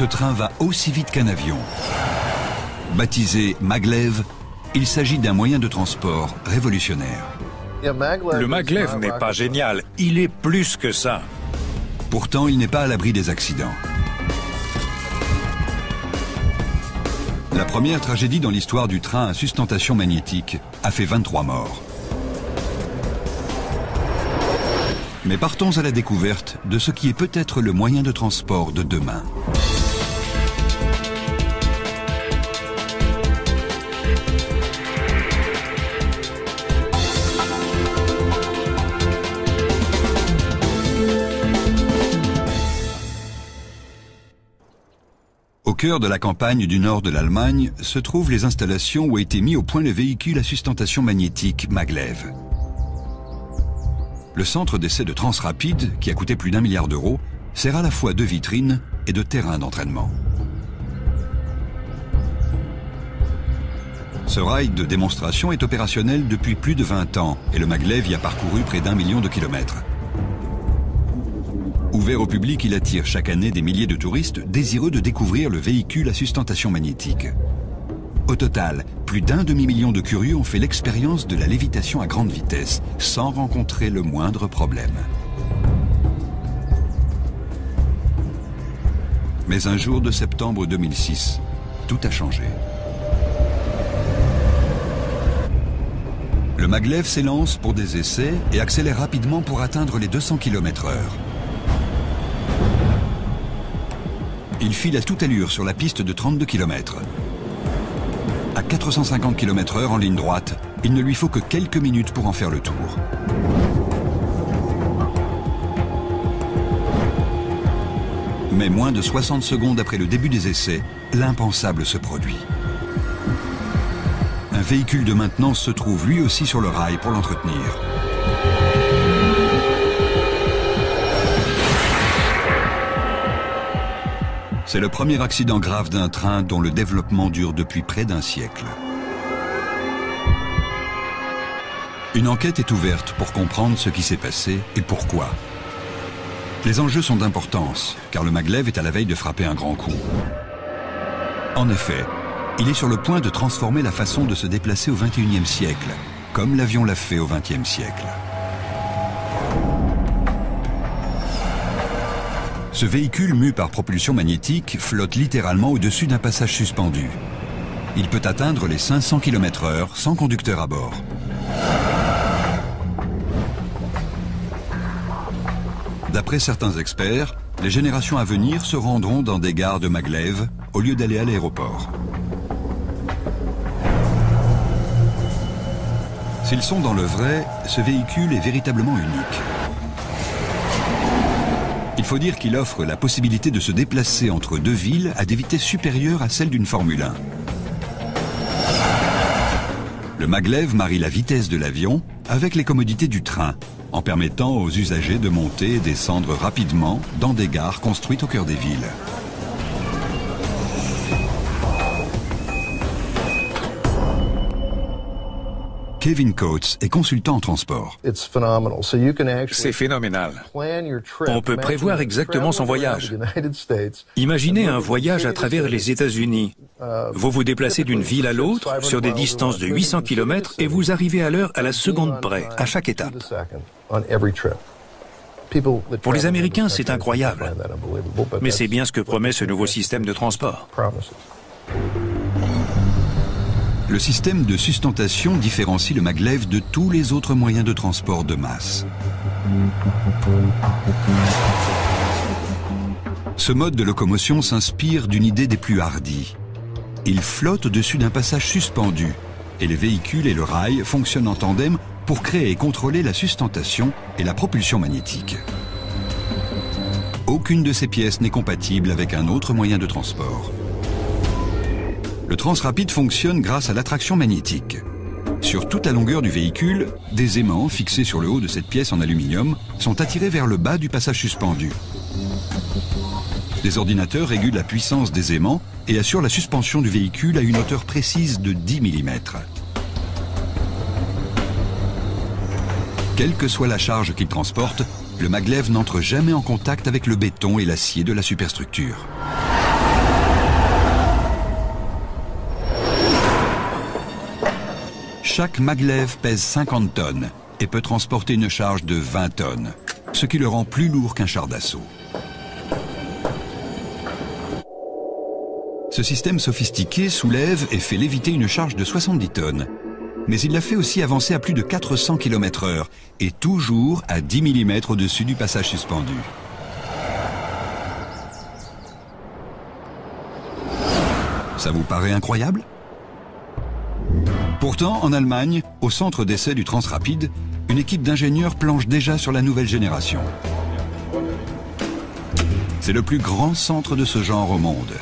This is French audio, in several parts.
Ce train va aussi vite qu'un avion. Baptisé Maglev, il s'agit d'un moyen de transport révolutionnaire. Le Maglev n'est pas génial, il est plus que ça. Pourtant, il n'est pas à l'abri des accidents. La première tragédie dans l'histoire du train à sustentation magnétique a fait 23 morts. Mais partons à la découverte de ce qui est peut-être le moyen de transport de demain. Au cœur de la campagne du nord de l'Allemagne se trouvent les installations où a été mis au point le véhicule à sustentation magnétique Maglev. Le centre d'essai de Transrapid, qui a coûté plus d'1 milliard d'euros, sert à la fois de vitrine et de terrain d'entraînement. Ce rail de démonstration est opérationnel depuis plus de 20 ans et le Maglev y a parcouru près d'1 million de kilomètres. Ouvert au public, il attire chaque année des milliers de touristes désireux de découvrir le véhicule à sustentation magnétique. Au total, plus d'1 demi-million de curieux ont fait l'expérience de la lévitation à grande vitesse, sans rencontrer le moindre problème. Mais un jour de septembre 2006, tout a changé. Le Maglev s'élance pour des essais et accélère rapidement pour atteindre les 200 km/h. Il file à toute allure sur la piste de 32 km. À 450 km/h en ligne droite, il ne lui faut que quelques minutes pour en faire le tour. Mais moins de 60 secondes après le début des essais, l'impensable se produit. Un véhicule de maintenance se trouve lui aussi sur le rail pour l'entretenir. C'est le premier accident grave d'un train dont le développement dure depuis près d'1 siècle. Une enquête est ouverte pour comprendre ce qui s'est passé et pourquoi. Les enjeux sont d'importance, car le Maglev est à la veille de frapper un grand coup. En effet, il est sur le point de transformer la façon de se déplacer au XXIe siècle, comme l'avion l'a fait au XXe siècle. Ce véhicule mu par propulsion magnétique flotte littéralement au-dessus d'un passage suspendu. Il peut atteindre les 500 km/h sans conducteur à bord. D'après certains experts, les générations à venir se rendront dans des gares de Maglev au lieu d'aller à l'aéroport. S'ils sont dans le vrai, ce véhicule est véritablement unique. Il faut dire qu'il offre la possibilité de se déplacer entre deux villes à des vitesses supérieures à celles d'une Formule 1. Le Maglev marie la vitesse de l'avion avec les commodités du train, en permettant aux usagers de monter et descendre rapidement dans des gares construites au cœur des villes. Kevin Coates est consultant en transport. C'est phénoménal. On peut prévoir exactement son voyage. Imaginez un voyage à travers les États-Unis. Vous vous déplacez d'une ville à l'autre sur des distances de 800 km et vous arrivez à l'heure à la seconde près, à chaque étape. Pour les Américains, c'est incroyable. Mais c'est bien ce que promet ce nouveau système de transport. Le système de sustentation différencie le Maglev de tous les autres moyens de transport de masse. Ce mode de locomotion s'inspire d'une idée des plus hardies. Il flotte au-dessus d'un passage suspendu et les véhicules et le rail fonctionnent en tandem pour créer et contrôler la sustentation et la propulsion magnétique. Aucune de ces pièces n'est compatible avec un autre moyen de transport. Le Transrapid fonctionne grâce à l'attraction magnétique. Sur toute la longueur du véhicule, des aimants fixés sur le haut de cette pièce en aluminium sont attirés vers le bas du passage suspendu. Des ordinateurs régulent la puissance des aimants et assurent la suspension du véhicule à une hauteur précise de 10 mm. Quelle que soit la charge qu'il transporte, le Maglev n'entre jamais en contact avec le béton et l'acier de la superstructure. Chaque maglev pèse 50 tonnes et peut transporter une charge de 20 tonnes, ce qui le rend plus lourd qu'un char d'assaut. Ce système sophistiqué soulève et fait léviter une charge de 70 tonnes. Mais il la fait aussi avancer à plus de 400 km/h et toujours à 10 mm au-dessus du passage suspendu. Ça vous paraît incroyable? Pourtant, en Allemagne, au centre d'essai du Transrapid, une équipe d'ingénieurs planche déjà sur la nouvelle génération. C'est le plus grand centre de ce genre au monde.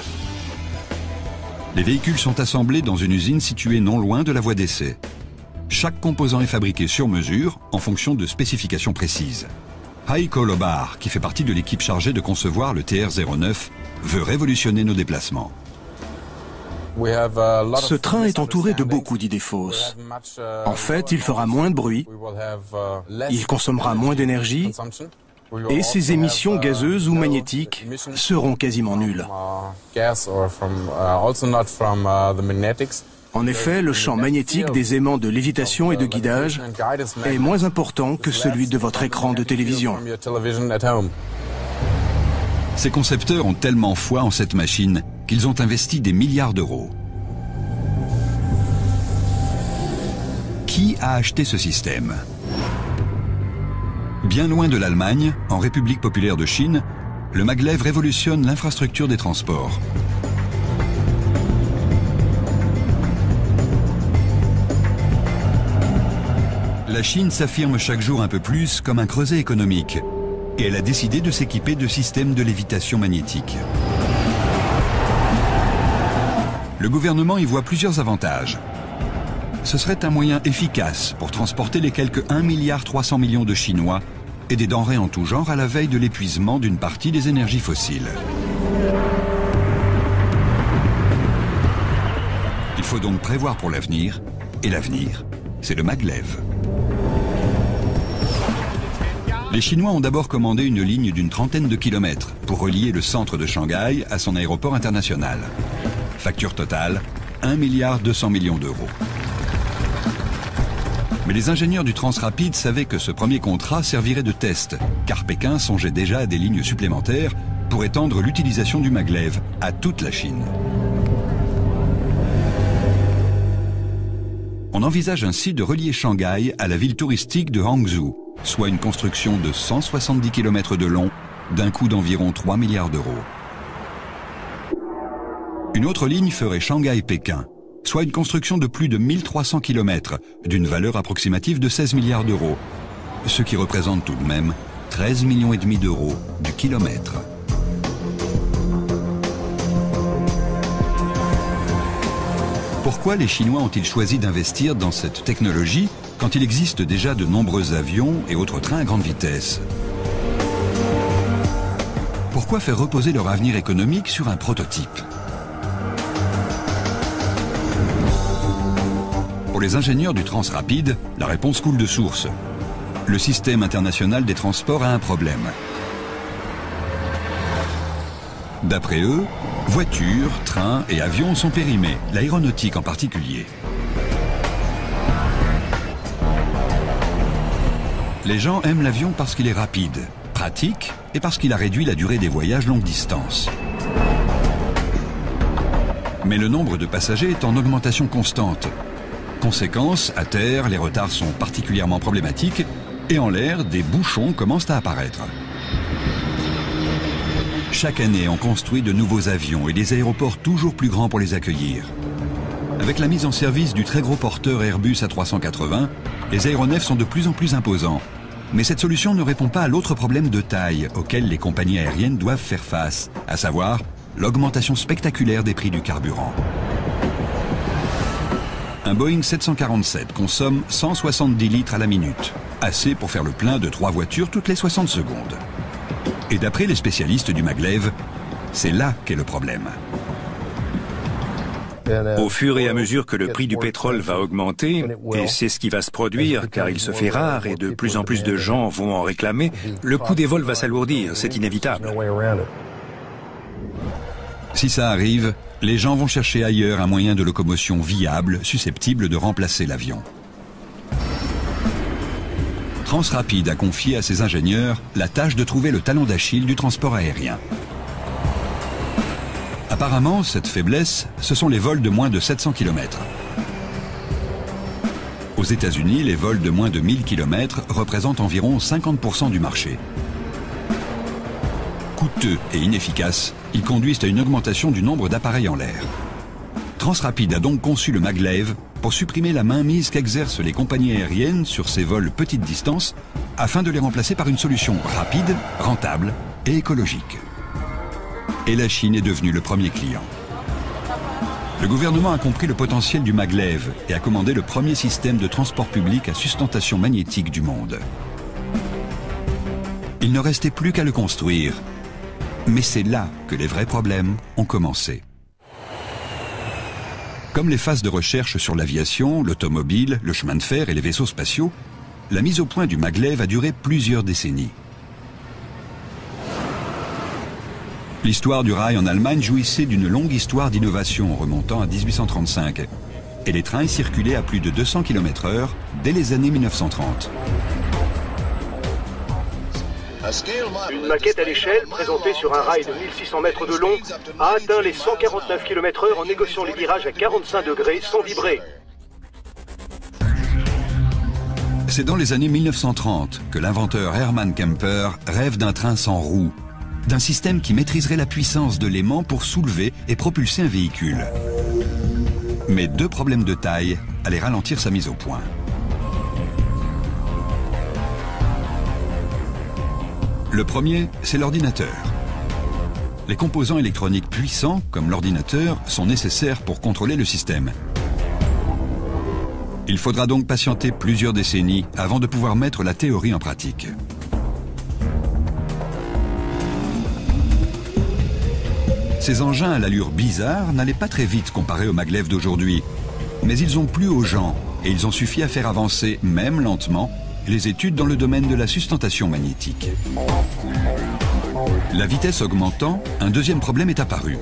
Les véhicules sont assemblés dans une usine située non loin de la voie d'essai. Chaque composant est fabriqué sur mesure en fonction de spécifications précises. Heiko Lobar, qui fait partie de l'équipe chargée de concevoir le TR-09, veut révolutionner nos déplacements. Ce train est entouré de beaucoup d'idées fausses. En fait, il fera moins de bruit, il consommera moins d'énergie, et ses émissions gazeuses ou magnétiques seront quasiment nulles. En effet, le champ magnétique des aimants de lévitation et de guidage est moins important que celui de votre écran de télévision. Ces concepteurs ont tellement foi en cette machine qu'ils ont investi des milliards d'euros. Qui a acheté ce système? Bien loin de l'Allemagne, en République populaire de Chine, le maglev révolutionne l'infrastructure des transports. La Chine s'affirme chaque jour un peu plus comme un creuset économique et elle a décidé de s'équiper de systèmes de lévitation magnétique. Le gouvernement y voit plusieurs avantages. Ce serait un moyen efficace pour transporter les quelques 1,3 milliard de Chinois et des denrées en tout genre à la veille de l'épuisement d'une partie des énergies fossiles. Il faut donc prévoir pour l'avenir, et l'avenir, c'est le maglev. Les Chinois ont d'abord commandé une ligne d'une trentaine de kilomètres pour relier le centre de Shanghai à son aéroport international. Facture totale, 1,2 milliard d'euros. Mais les ingénieurs du Transrapid savaient que ce premier contrat servirait de test, car Pékin songeait déjà à des lignes supplémentaires pour étendre l'utilisation du maglev à toute la Chine. On envisage ainsi de relier Shanghai à la ville touristique de Hangzhou, soit une construction de 170 km de long, d'un coût d'environ 3 milliards d'euros. Une autre ligne ferait Shanghai-Pékin, soit une construction de plus de 1300 km, d'une valeur approximative de 16 milliards d'euros, ce qui représente tout de même 13,5 millions d'euros du kilomètre. Pourquoi les Chinois ont-ils choisi d'investir dans cette technologie quand il existe déjà de nombreux avions et autres trains à grande vitesse? Pourquoi faire reposer leur avenir économique sur un prototype? Pour les ingénieurs du Transrapid, la réponse coule de source. Le système international des transports a un problème. D'après eux, voitures, trains et avions sont périmés, l'aéronautique en particulier. Les gens aiment l'avion parce qu'il est rapide, pratique et parce qu'il a réduit la durée des voyages longue distance. Mais le nombre de passagers est en augmentation constante. Conséquence, à terre, les retards sont particulièrement problématiques et en l'air, des bouchons commencent à apparaître. Chaque année, on construit de nouveaux avions et des aéroports toujours plus grands pour les accueillir. Avec la mise en service du très gros porteur Airbus A380, les aéronefs sont de plus en plus imposants. Mais cette solution ne répond pas à l'autre problème de taille auquel les compagnies aériennes doivent faire face, à savoir l'augmentation spectaculaire des prix du carburant. Un Boeing 747 consomme 170 litres à la minute, assez pour faire le plein de 3 voitures toutes les 60 secondes. Et d'après les spécialistes du maglev, c'est là qu'est le problème. Au fur et à mesure que le prix du pétrole va augmenter, et c'est ce qui va se produire car il se fait rare et de plus en plus de gens vont en réclamer, le coût des vols va s'alourdir, c'est inévitable. Si ça arrive, les gens vont chercher ailleurs un moyen de locomotion viable, susceptible de remplacer l'avion. Transrapid a confié à ses ingénieurs la tâche de trouver le talon d'Achille du transport aérien. Apparemment, cette faiblesse, ce sont les vols de moins de 700 km. Aux États-Unis, les vols de moins de 1000 km représentent environ 50% du marché. Coûteux et inefficaces, ils conduisent à une augmentation du nombre d'appareils en l'air. Transrapid a donc conçu le maglev pour supprimer la mainmise qu'exercent les compagnies aériennes sur ces vols petite distance afin de les remplacer par une solution rapide, rentable et écologique. Et la Chine est devenue le premier client. Le gouvernement a compris le potentiel du maglev et a commandé le premier système de transport public à sustentation magnétique du monde. Il ne restait plus qu'à le construire. Mais c'est là que les vrais problèmes ont commencé. Comme les phases de recherche sur l'aviation, l'automobile, le chemin de fer et les vaisseaux spatiaux, la mise au point du maglev a duré plusieurs décennies. L'histoire du rail en Allemagne jouissait d'une longue histoire d'innovation remontant à 1835. Et les trains y circulaient à plus de 200 km/h dès les années 1930. Une maquette à l'échelle, présentée sur un rail de 1600 mètres de long, a atteint les 149 km/h en négociant les virages à 45 degrés sans vibrer. C'est dans les années 1930 que l'inventeur Hermann Kemper rêve d'un train sans roues, d'un système qui maîtriserait la puissance de l'aimant pour soulever et propulser un véhicule. Mais deux problèmes de taille allaient ralentir sa mise au point. Le premier, c'est l'ordinateur. Les composants électroniques puissants, comme l'ordinateur, sont nécessaires pour contrôler le système. Il faudra donc patienter plusieurs décennies avant de pouvoir mettre la théorie en pratique. Ces engins à l'allure bizarre n'allaient pas très vite comparés aux maglev d'aujourd'hui, mais ils ont plu aux gens et ils ont suffi à faire avancer, même lentement, les études dans le domaine de la sustentation magnétique. La vitesse augmentant, un deuxième problème est apparu.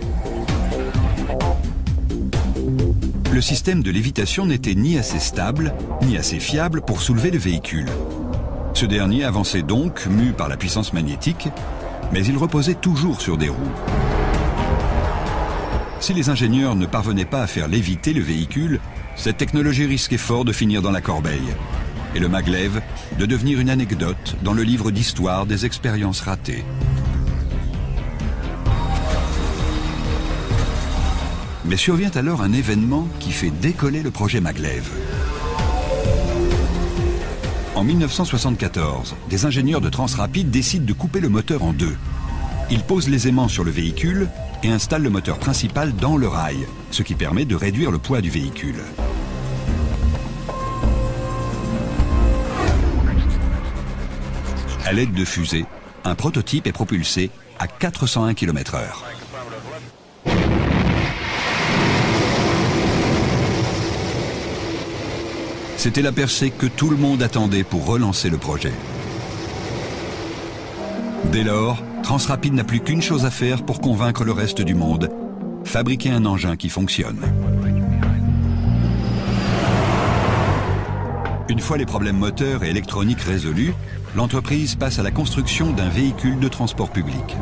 Le système de lévitation n'était ni assez stable, ni assez fiable pour soulever le véhicule. Ce dernier avançait donc, mu par la puissance magnétique, mais il reposait toujours sur des roues. Si les ingénieurs ne parvenaient pas à faire léviter le véhicule, cette technologie risquait fort de finir dans la corbeille. Et le maglev de devenir une anecdote dans le livre d'histoire des expériences ratées. Mais survient alors un événement qui fait décoller le projet maglev. En 1974, des ingénieurs de Transrapid décident de couper le moteur en deux. Ils posent les aimants sur le véhicule et installent le moteur principal dans le rail, ce qui permet de réduire le poids du véhicule. À l'aide de fusées, un prototype est propulsé à 401 km/h. C'était la percée que tout le monde attendait pour relancer le projet. Dès lors, Transrapid n'a plus qu'une chose à faire pour convaincre le reste du monde, fabriquer un engin qui fonctionne. Une fois les problèmes moteurs et électroniques résolus, l'entreprise passe à la construction d'un véhicule de transport public.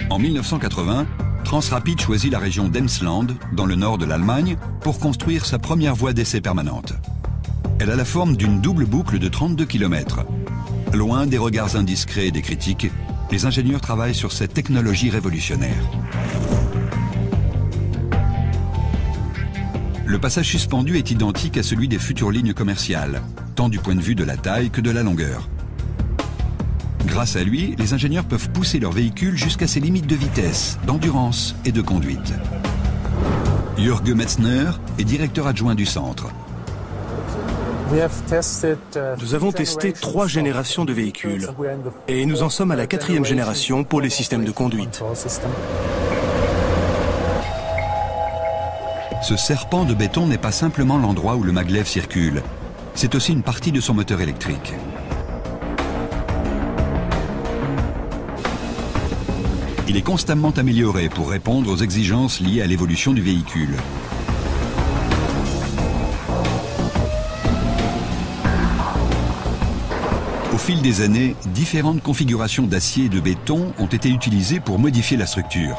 En 1980, Transrapid choisit la région d'Emsland, dans le nord de l'Allemagne, pour construire sa première voie d'essai permanente. Elle a la forme d'une double boucle de 32 km. Loin des regards indiscrets et des critiques, les ingénieurs travaillent sur cette technologie révolutionnaire. Le passage suspendu est identique à celui des futures lignes commerciales, tant du point de vue de la taille que de la longueur. Grâce à lui, les ingénieurs peuvent pousser leur véhicule jusqu'à ses limites de vitesse, d'endurance et de conduite. Jürge Metzner est directeur adjoint du centre. Nous avons testé 3 générations de véhicules et nous en sommes à la 4e génération pour les systèmes de conduite. Ce serpent de béton n'est pas simplement l'endroit où le maglev circule, c'est aussi une partie de son moteur électrique. Il est constamment amélioré pour répondre aux exigences liées à l'évolution du véhicule. fil des années, différentes configurations d'acier et de béton ont été utilisées pour modifier la structure.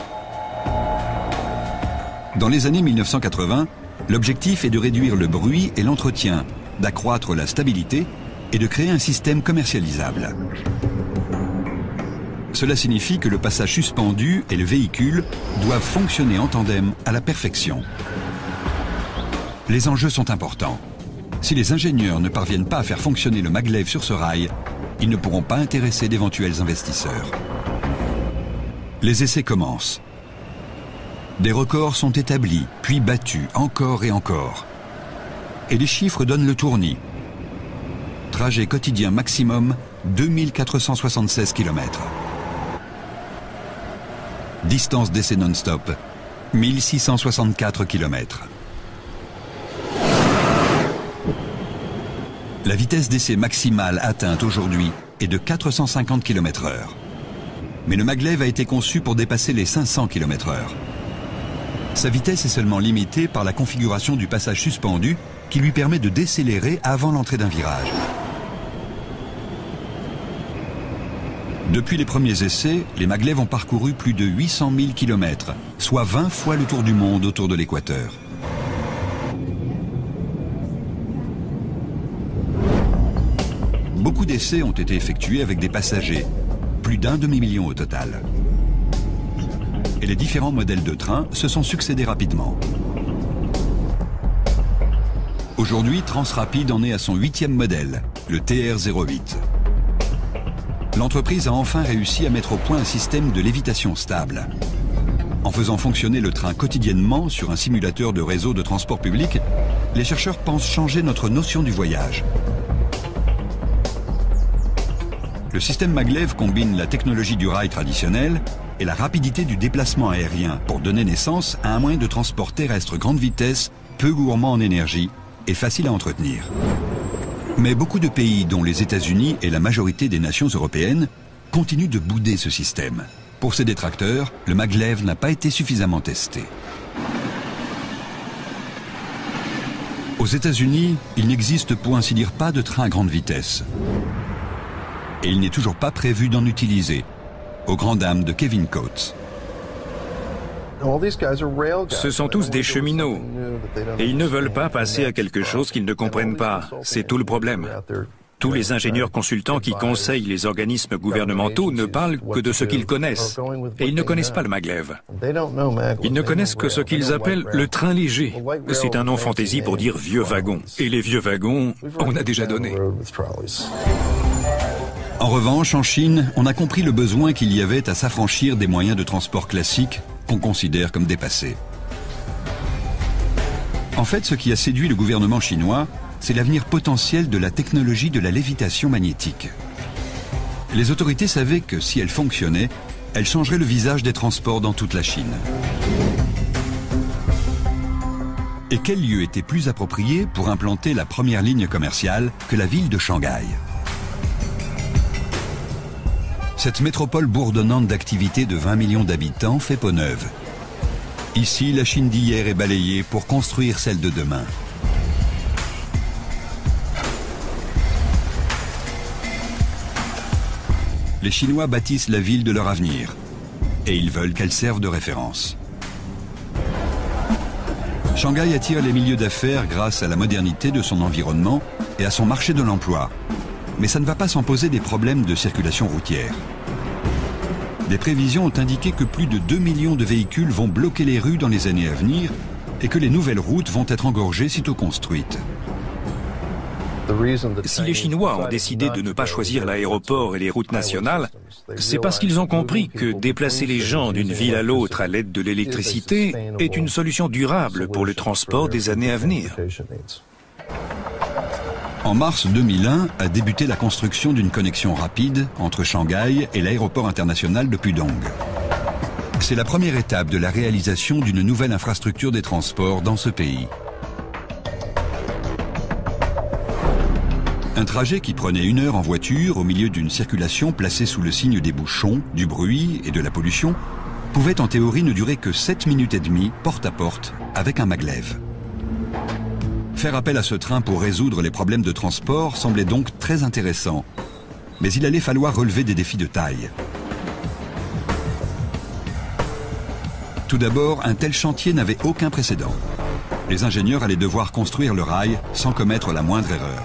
Dans les années 1980, l'objectif est de réduire le bruit et l'entretien, d'accroître la stabilité et de créer un système commercialisable. Cela signifie que le passage suspendu et le véhicule doivent fonctionner en tandem à la perfection. Les enjeux sont importants. Si les ingénieurs ne parviennent pas à faire fonctionner le maglev sur ce rail, ils ne pourront pas intéresser d'éventuels investisseurs. Les essais commencent. Des records sont établis, puis battus, encore et encore. Et les chiffres donnent le tournis. Trajet quotidien maximum, 2476 km. Distance d'essai non-stop, 1664 km. La vitesse d'essai maximale atteinte aujourd'hui est de 450 km/h. Mais le maglev a été conçu pour dépasser les 500 km/h. Sa vitesse est seulement limitée par la configuration du passage suspendu qui lui permet de décélérer avant l'entrée d'un virage. Depuis les premiers essais, les maglevs ont parcouru plus de 800 000 km, soit 20 fois le tour du monde autour de l'équateur. Beaucoup d'essais ont été effectués avec des passagers, plus d'1 demi-million au total. Et les différents modèles de trains se sont succédés rapidement. Aujourd'hui, Transrapid en est à son 8e modèle, le TR-08. L'entreprise a enfin réussi à mettre au point un système de lévitation stable. En faisant fonctionner le train quotidiennement sur un simulateur de réseau de transport public, les chercheurs pensent changer notre notion du voyage. Le système maglev combine la technologie du rail traditionnel et la rapidité du déplacement aérien pour donner naissance à un moyen de transport terrestre grande vitesse, peu gourmand en énergie et facile à entretenir. Mais beaucoup de pays, dont les États-Unis et la majorité des nations européennes, continuent de bouder ce système. Pour ces détracteurs, le maglev n'a pas été suffisamment testé. Aux États-Unis, il n'existe pour ainsi dire pas de train à grande vitesse. Et il n'est toujours pas prévu d'en utiliser, aux grandes dames de Kevin Coates. Ce sont tous des cheminots, et ils ne veulent pas passer à quelque chose qu'ils ne comprennent pas. C'est tout le problème. Tous les ingénieurs consultants qui conseillent les organismes gouvernementaux ne parlent que de ce qu'ils connaissent, et ils ne connaissent pas le maglev. Ils ne connaissent que ce qu'ils appellent le train léger. C'est un nom fantaisie pour dire vieux wagon. Et les vieux wagons, on a déjà donné. En revanche, en Chine, on a compris le besoin qu'il y avait à s'affranchir des moyens de transport classiques qu'on considère comme dépassés. En fait, ce qui a séduit le gouvernement chinois, c'est l'avenir potentiel de la technologie de la lévitation magnétique. Les autorités savaient que si elle fonctionnait, elle changerait le visage des transports dans toute la Chine. Et quel lieu était plus approprié pour implanter la première ligne commerciale que la ville de Shanghai ? Cette métropole bourdonnante d'activités de 20 millions d'habitants fait peau neuve. Ici, la Chine d'hier est balayée pour construire celle de demain. Les Chinois bâtissent la ville de leur avenir et ils veulent qu'elle serve de référence. Shanghai attire les milieux d'affaires grâce à la modernité de son environnement et à son marché de l'emploi. Mais ça ne va pas sans poser des problèmes de circulation routière. Des prévisions ont indiqué que plus de 2 millions de véhicules vont bloquer les rues dans les années à venir et que les nouvelles routes vont être engorgées sitôt construites. Si les Chinois ont décidé de ne pas choisir l'aéroport et les routes nationales, c'est parce qu'ils ont compris que déplacer les gens d'une ville à l'autre à l'aide de l'électricité est une solution durable pour le transport des années à venir. En mars 2001 a débuté la construction d'une connexion rapide entre Shanghai et l'aéroport international de Pudong. C'est la première étape de la réalisation d'une nouvelle infrastructure des transports dans ce pays. Un trajet qui prenait 1 heure en voiture au milieu d'une circulation placée sous le signe des bouchons, du bruit et de la pollution pouvait en théorie ne durer que 7 minutes et demie porte à porte avec un maglev. Faire appel à ce train pour résoudre les problèmes de transport semblait donc très intéressant. Mais il allait falloir relever des défis de taille. Tout d'abord, un tel chantier n'avait aucun précédent. Les ingénieurs allaient devoir construire le rail sans commettre la moindre erreur.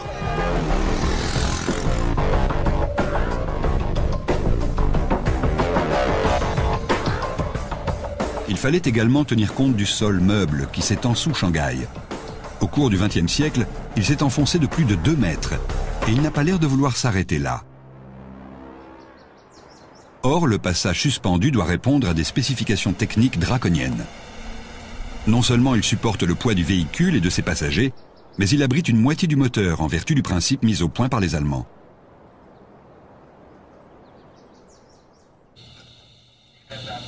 Il fallait également tenir compte du sol meuble qui s'étend sous Shanghai. Au cours du XXe siècle, il s'est enfoncé de plus de 2 mètres et il n'a pas l'air de vouloir s'arrêter là. Or, le passage suspendu doit répondre à des spécifications techniques draconiennes. Non seulement il supporte le poids du véhicule et de ses passagers, mais il abrite une moitié du moteur en vertu du principe mis au point par les Allemands.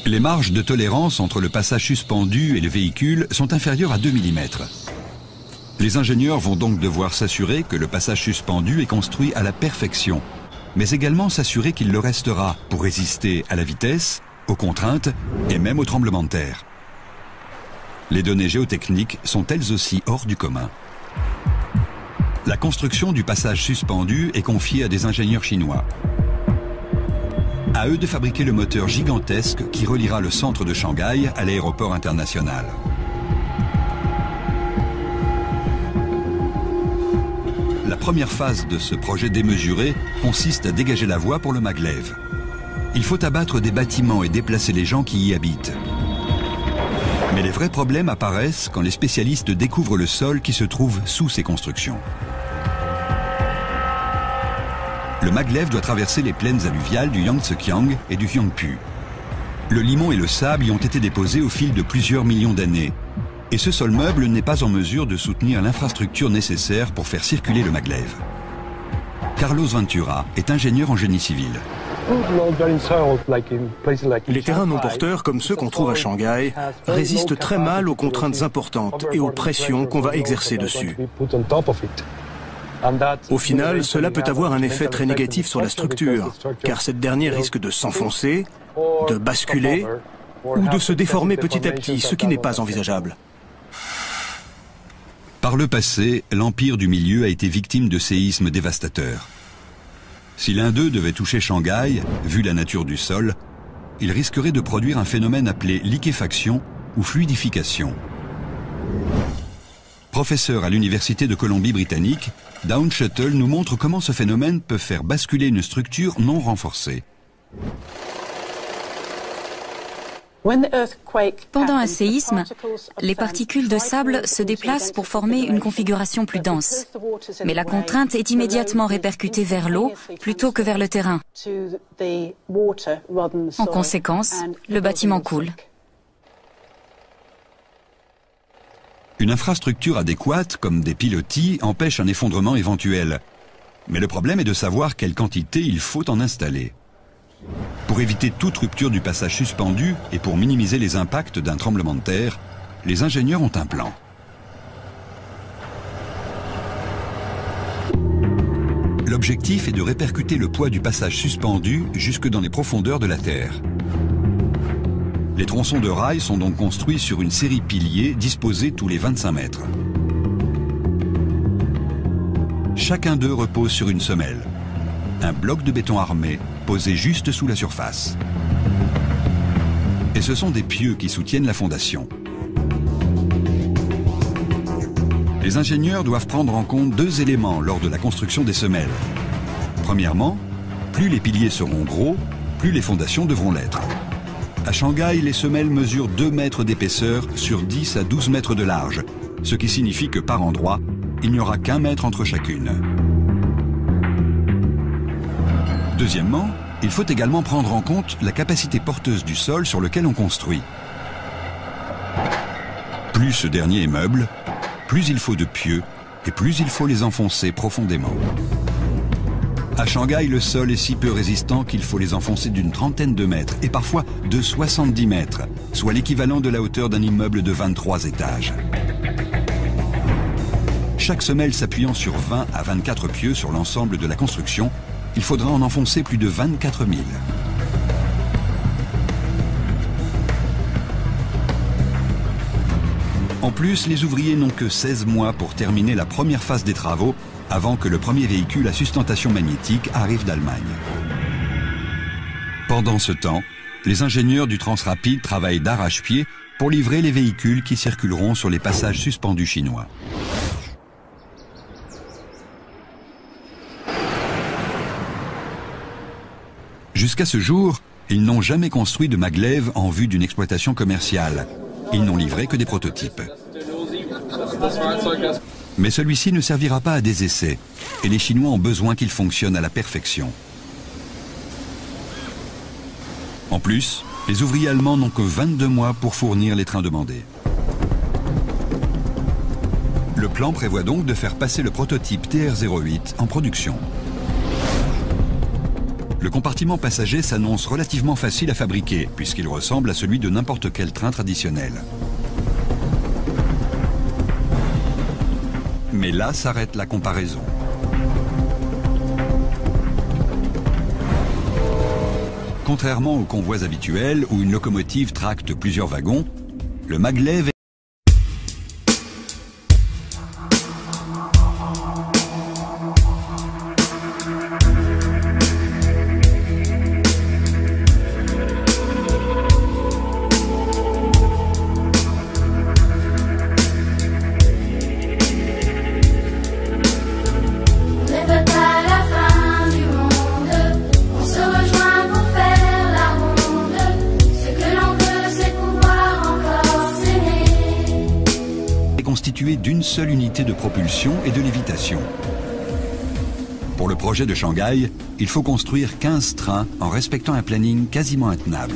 Les marges de tolérance entre le passage suspendu et le véhicule sont inférieures à 2 mm. Les ingénieurs vont donc devoir s'assurer que le passage suspendu est construit à la perfection, mais également s'assurer qu'il le restera pour résister à la vitesse, aux contraintes et même aux tremblements de terre. Les données géotechniques sont elles aussi hors du commun. La construction du passage suspendu est confiée à des ingénieurs chinois. À eux de fabriquer le moteur gigantesque qui reliera le centre de Shanghai à l'aéroport international. La première phase de ce projet démesuré consiste à dégager la voie pour le maglev. Il faut abattre des bâtiments et déplacer les gens qui y habitent. Mais les vrais problèmes apparaissent quand les spécialistes découvrent le sol qui se trouve sous ces constructions. Le maglev doit traverser les plaines alluviales du Yangtze-Kiang et du Huangpu. Le limon et le sable y ont été déposés au fil de plusieurs millions d'années. Et ce sol meuble n'est pas en mesure de soutenir l'infrastructure nécessaire pour faire circuler le maglev. Carlos Ventura est ingénieur en génie civil. Les terrains non porteurs, comme ceux qu'on trouve à Shanghai, résistent très mal aux contraintes importantes et aux pressions qu'on va exercer dessus. Au final, cela peut avoir un effet très négatif sur la structure, car cette dernière risque de s'enfoncer, de basculer ou de se déformer petit à petit, ce qui n'est pas envisageable. Par le passé, l'Empire du Milieu a été victime de séismes dévastateurs. Si l'un d'eux devait toucher Shanghai, vu la nature du sol, il risquerait de produire un phénomène appelé liquéfaction ou fluidification. Professeur à l'Université de Colombie-Britannique, Dawn Shuttle nous montre comment ce phénomène peut faire basculer une structure non renforcée. Pendant un séisme, les particules de sable se déplacent pour former une configuration plus dense. Mais la contrainte est immédiatement répercutée vers l'eau plutôt que vers le terrain. En conséquence, le bâtiment coule. Une infrastructure adéquate, comme des pilotis, empêche un effondrement éventuel. Mais le problème est de savoir quelle quantité il faut en installer. Pour éviter toute rupture du passage suspendu et pour minimiser les impacts d'un tremblement de terre, les ingénieurs ont un plan. L'objectif est de répercuter le poids du passage suspendu jusque dans les profondeurs de la Terre. Les tronçons de rail sont donc construits sur une série piliers disposés tous les 25 mètres. Chacun d'eux repose sur une semelle, un bloc de béton armé posé juste sous la surface. Et ce sont des pieux qui soutiennent la fondation. Les ingénieurs doivent prendre en compte 2 éléments lors de la construction des semelles. Premièrement, plus les piliers seront gros, plus les fondations devront l'être. À Shanghai, les semelles mesurent 2 mètres d'épaisseur sur 10 à 12 mètres de large, ce qui signifie que par endroit, il n'y aura qu'1 mètre entre chacune. Deuxièmement, il faut également prendre en compte la capacité porteuse du sol sur lequel on construit. Plus ce dernier est meuble, plus il faut de pieux et plus il faut les enfoncer profondément. À Shanghai, le sol est si peu résistant qu'il faut les enfoncer d'une trentaine de mètres et parfois de 70 mètres, soit l'équivalent de la hauteur d'un immeuble de 23 étages. Chaque semelle s'appuyant sur 20 à 24 pieux sur l'ensemble de la construction, il faudra en enfoncer plus de 24 000. En plus, les ouvriers n'ont que 16 mois pour terminer la première phase des travaux avant que le premier véhicule à sustentation magnétique arrive d'Allemagne. Pendant ce temps, les ingénieurs du Transrapid travaillent d'arrache-pied pour livrer les véhicules qui circuleront sur les passages suspendus chinois. Jusqu'à ce jour, ils n'ont jamais construit de maglev en vue d'une exploitation commerciale. Ils n'ont livré que des prototypes. Mais celui-ci ne servira pas à des essais, et les Chinois ont besoin qu'il fonctionne à la perfection. En plus, les ouvriers allemands n'ont que 22 mois pour fournir les trains demandés. Le plan prévoit donc de faire passer le prototype TR-08 en production. Le compartiment passager s'annonce relativement facile à fabriquer, puisqu'il ressemble à celui de n'importe quel train traditionnel. Mais là s'arrête la comparaison. Contrairement aux convois habituels où une locomotive tracte plusieurs wagons, le maglev est constitué d'une seule unité de propulsion et de lévitation. Pour le projet de Shanghai, il faut construire 15 trains en respectant un planning quasiment intenable.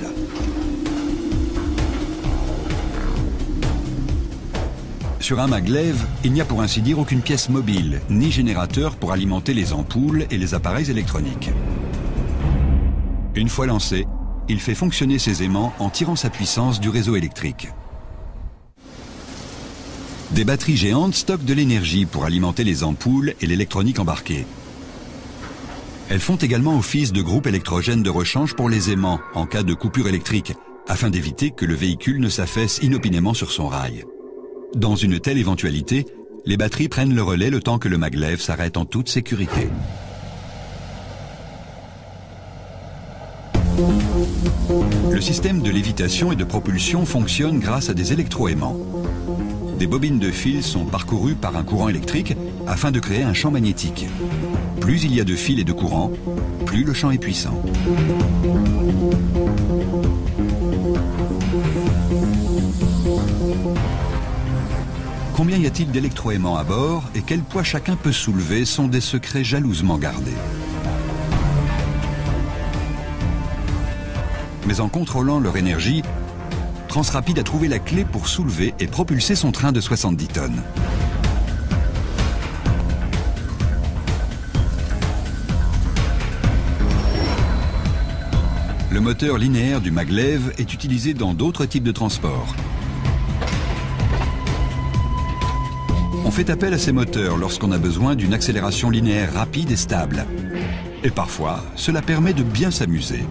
Sur un maglev, il n'y a pour ainsi dire aucune pièce mobile, ni générateur pour alimenter les ampoules et les appareils électroniques. Une fois lancé, il fait fonctionner ses aimants en tirant sa puissance du réseau électrique. Des batteries géantes stockent de l'énergie pour alimenter les ampoules et l'électronique embarquée. Elles font également office de groupe électrogène de rechange pour les aimants en cas de coupure électrique, afin d'éviter que le véhicule ne s'affaisse inopinément sur son rail. Dans une telle éventualité, les batteries prennent le relais le temps que le maglev s'arrête en toute sécurité. Le système de lévitation et de propulsion fonctionne grâce à des électroaimants. Des bobines de fils sont parcourues par un courant électrique afin de créer un champ magnétique. Plus il y a de fils et de courant, plus le champ est puissant. Combien y a-t-il d'électroaimants à bord et quel poids chacun peut soulever sont des secrets jalousement gardés. Mais en contrôlant leur énergie, Transrapid a trouvé la clé pour soulever et propulser son train de 70 tonnes. Le moteur linéaire du maglev est utilisé dans d'autres types de transports. On fait appel à ces moteurs lorsqu'on a besoin d'une accélération linéaire rapide et stable. Et parfois, cela permet de bien s'amuser.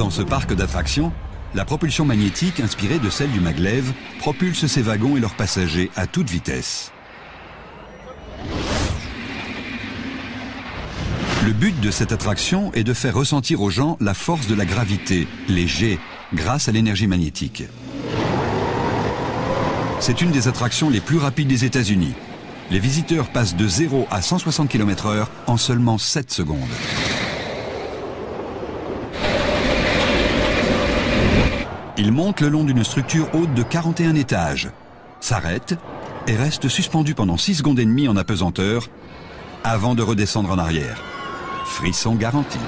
Dans ce parc d'attractions, la propulsion magnétique, inspirée de celle du maglev, propulse ses wagons et leurs passagers à toute vitesse. Le but de cette attraction est de faire ressentir aux gens la force de la gravité, les G, grâce à l'énergie magnétique. C'est une des attractions les plus rapides des États-Unis. Les visiteurs passent de 0 à 160 km/h en seulement 7 secondes. Ils montent le long d'une structure haute de 41 étages, s'arrêtent et restent suspendus pendant 6 secondes et demie en apesanteur avant de redescendre en arrière. Frisson garanti.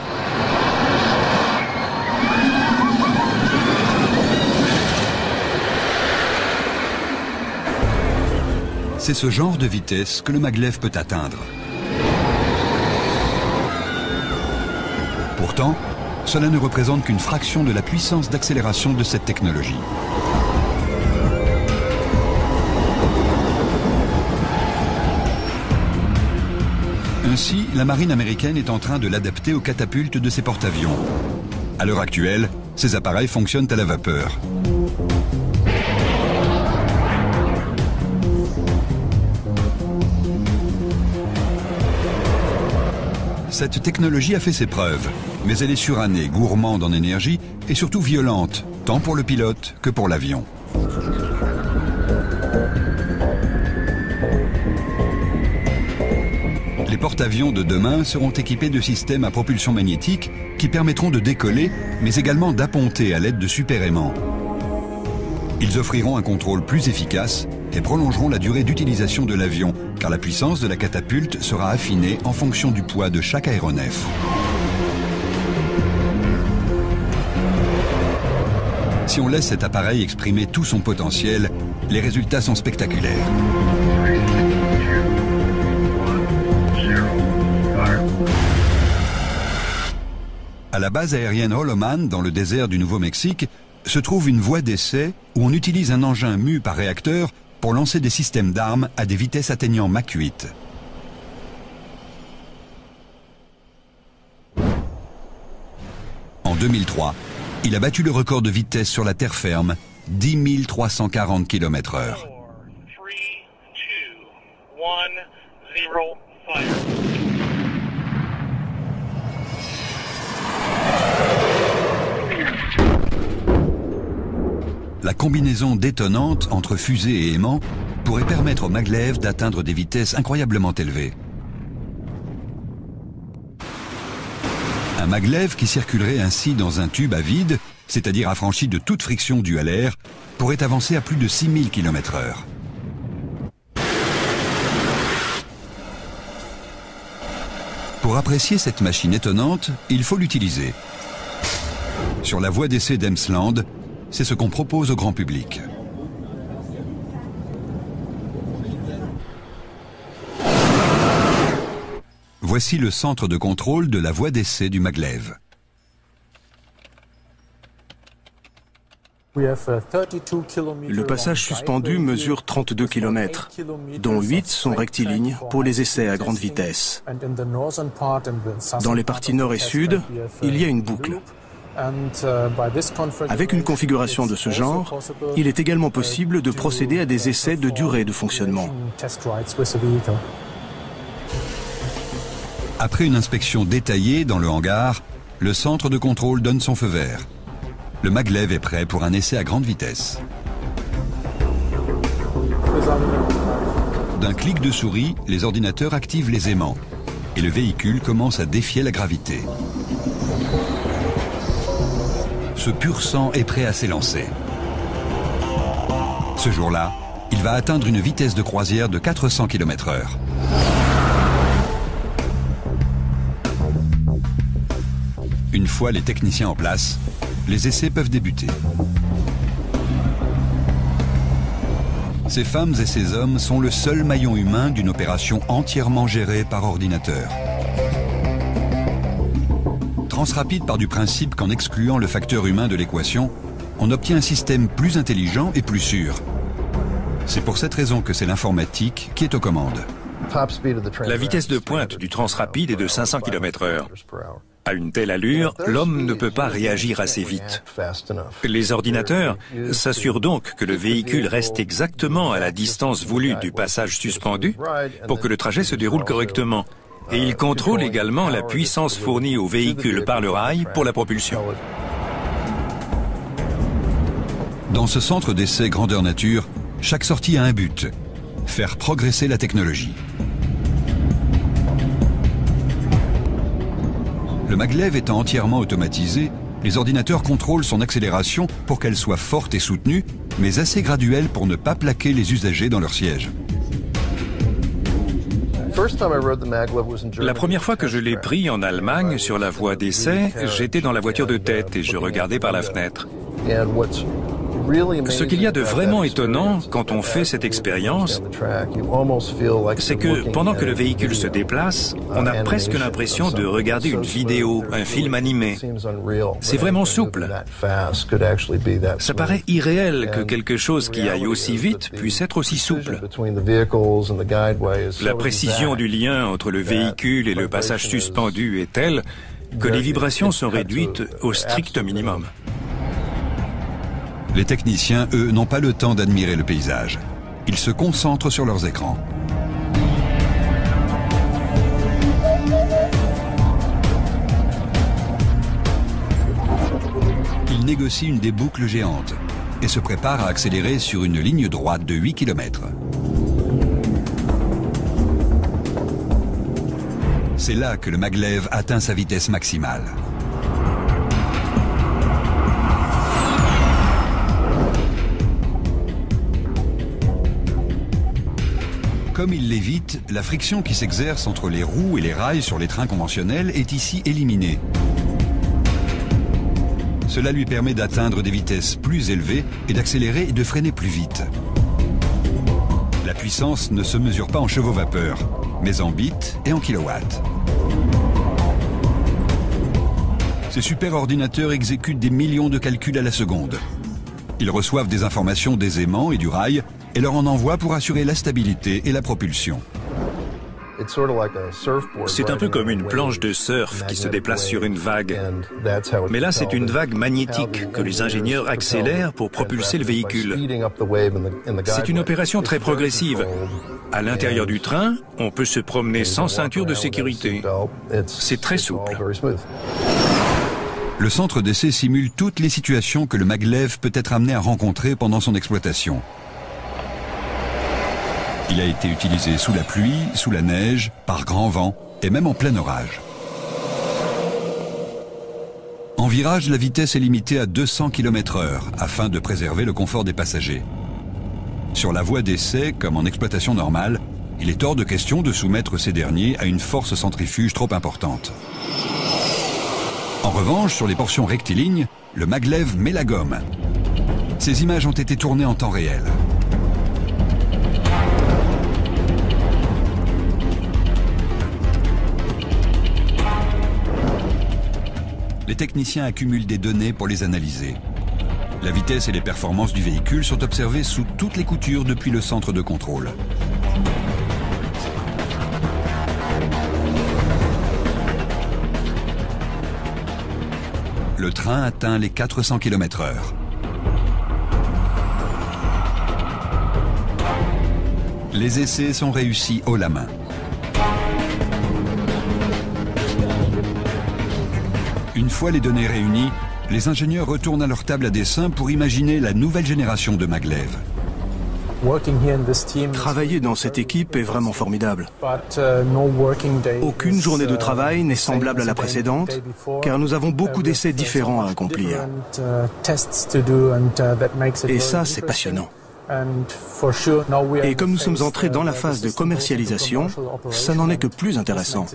C'est ce genre de vitesse que le maglev peut atteindre. Pourtant, cela ne représente qu'une fraction de la puissance d'accélération de cette technologie. Ainsi, la marine américaine est en train de l'adapter aux catapultes de ses porte-avions. À l'heure actuelle, ces appareils fonctionnent à la vapeur. Cette technologie a fait ses preuves, mais elle est surannée, gourmande en énergie et surtout violente, tant pour le pilote que pour l'avion. Les porte-avions de demain seront équipés de systèmes à propulsion magnétique qui permettront de décoller, mais également d'apponter à l'aide de super-aimants. Ils offriront un contrôle plus efficace et prolongeront la durée d'utilisation de l'avion, car la puissance de la catapulte sera affinée en fonction du poids de chaque aéronef. Si on laisse cet appareil exprimer tout son potentiel, les résultats sont spectaculaires. À la base aérienne Holloman, dans le désert du Nouveau-Mexique, se trouve une voie d'essai où on utilise un engin mu par réacteur pour lancer des systèmes d'armes à des vitesses atteignant Mach 8. En 2003, il a battu le record de vitesse sur la terre ferme, 10 340 km/h. La combinaison détonnante entre fusée et aimant pourrait permettre au maglev d'atteindre des vitesses incroyablement élevées. Un maglev qui circulerait ainsi dans un tube à vide, c'est-à-dire affranchi de toute friction due à l'air, pourrait avancer à plus de 6000 km/h. Pour apprécier cette machine étonnante, il faut l'utiliser. Sur la voie d'essai d'Emsland, c'est ce qu'on propose au grand public. Voici le centre de contrôle de la voie d'essai du maglev. Le passage suspendu mesure 32 km, dont 8 sont rectilignes pour les essais à grande vitesse. Dans les parties nord et sud, il y a une boucle. Avec une configuration de ce genre, il est également possible de procéder à des essais de durée de fonctionnement. Après une inspection détaillée dans le hangar, le centre de contrôle donne son feu vert. Le maglev est prêt pour un essai à grande vitesse. D'un clic de souris, les ordinateurs activent les aimants et le véhicule commence à défier la gravité. Ce pur sang est prêt à s'élancer. Ce jour-là, il va atteindre une vitesse de croisière de 400 km/h. Une fois les techniciens en place, les essais peuvent débuter. Ces femmes et ces hommes sont le seul maillon humain d'une opération entièrement gérée par ordinateur. Transrapide part du principe qu'en excluant le facteur humain de l'équation, on obtient un système plus intelligent et plus sûr. C'est pour cette raison que c'est l'informatique qui est aux commandes. La vitesse de pointe du Transrapide est de 500 km/h. À une telle allure, l'homme ne peut pas réagir assez vite. Les ordinateurs s'assurent donc que le véhicule reste exactement à la distance voulue du passage suspendu pour que le trajet se déroule correctement. Et ils contrôlent également la puissance fournie au véhicule par le rail pour la propulsion. Dans ce centre d'essai grandeur nature, chaque sortie a un but: faire progresser la technologie. Le maglev étant entièrement automatisé, les ordinateurs contrôlent son accélération pour qu'elle soit forte et soutenue, mais assez graduelle pour ne pas plaquer les usagers dans leur siège. La première fois que je l'ai pris en Allemagne sur la voie d'essai, j'étais dans la voiture de tête et je regardais par la fenêtre. Ce qu'il y a de vraiment étonnant quand on fait cette expérience, c'est que pendant que le véhicule se déplace, on a presque l'impression de regarder une vidéo, un film animé. C'est vraiment souple. Ça paraît irréel que quelque chose qui aille aussi vite puisse être aussi souple. La précision du lien entre le véhicule et le passage suspendu est telle que les vibrations sont réduites au strict minimum. Les techniciens, eux, n'ont pas le temps d'admirer le paysage. Ils se concentrent sur leurs écrans. renégocie une des boucles géantes et se prépare à accélérer sur une ligne droite de 8 km. C'est là que le maglev atteint sa vitesse maximale. Comme il lévite, la friction qui s'exerce entre les roues et les rails sur les trains conventionnels est ici éliminée. Cela lui permet d'atteindre des vitesses plus élevées et d'accélérer et de freiner plus vite. La puissance ne se mesure pas en chevaux-vapeur, mais en bits et en kilowatts. Ces superordinateurs exécutent des millions de calculs à la seconde. Ils reçoivent des informations des aimants et du rail et leur en envoient pour assurer la stabilité et la propulsion. C'est un peu comme une planche de surf qui se déplace sur une vague. Mais là, c'est une vague magnétique que les ingénieurs accélèrent pour propulser le véhicule. C'est une opération très progressive. À l'intérieur du train, on peut se promener sans ceinture de sécurité. C'est très souple. Le centre d'essai simule toutes les situations que le maglev peut être amené à rencontrer pendant son exploitation. Il a été utilisé sous la pluie, sous la neige, par grand vent et même en plein orage. En virage, la vitesse est limitée à 200 km/h afin de préserver le confort des passagers. Sur la voie d'essai, comme en exploitation normale, il est hors de question de soumettre ces derniers à une force centrifuge trop importante. En revanche, sur les portions rectilignes, le maglev met la gomme. Ces images ont été tournées en temps réel. Les techniciens accumulent des données pour les analyser. La vitesse et les performances du véhicule sont observées sous toutes les coutures depuis le centre de contrôle. Le train atteint les 400 km/h. Les essais sont réussis haut la main. Une fois les données réunies, les ingénieurs retournent à leur table à dessin pour imaginer la nouvelle génération de maglev. Travailler dans cette équipe est vraiment formidable. Aucune journée de travail n'est semblable à la précédente, car nous avons beaucoup d'essais différents à accomplir. Et ça, c'est passionnant. Et comme nous sommes entrés dans la phase de commercialisation, ça n'en est que plus intéressant.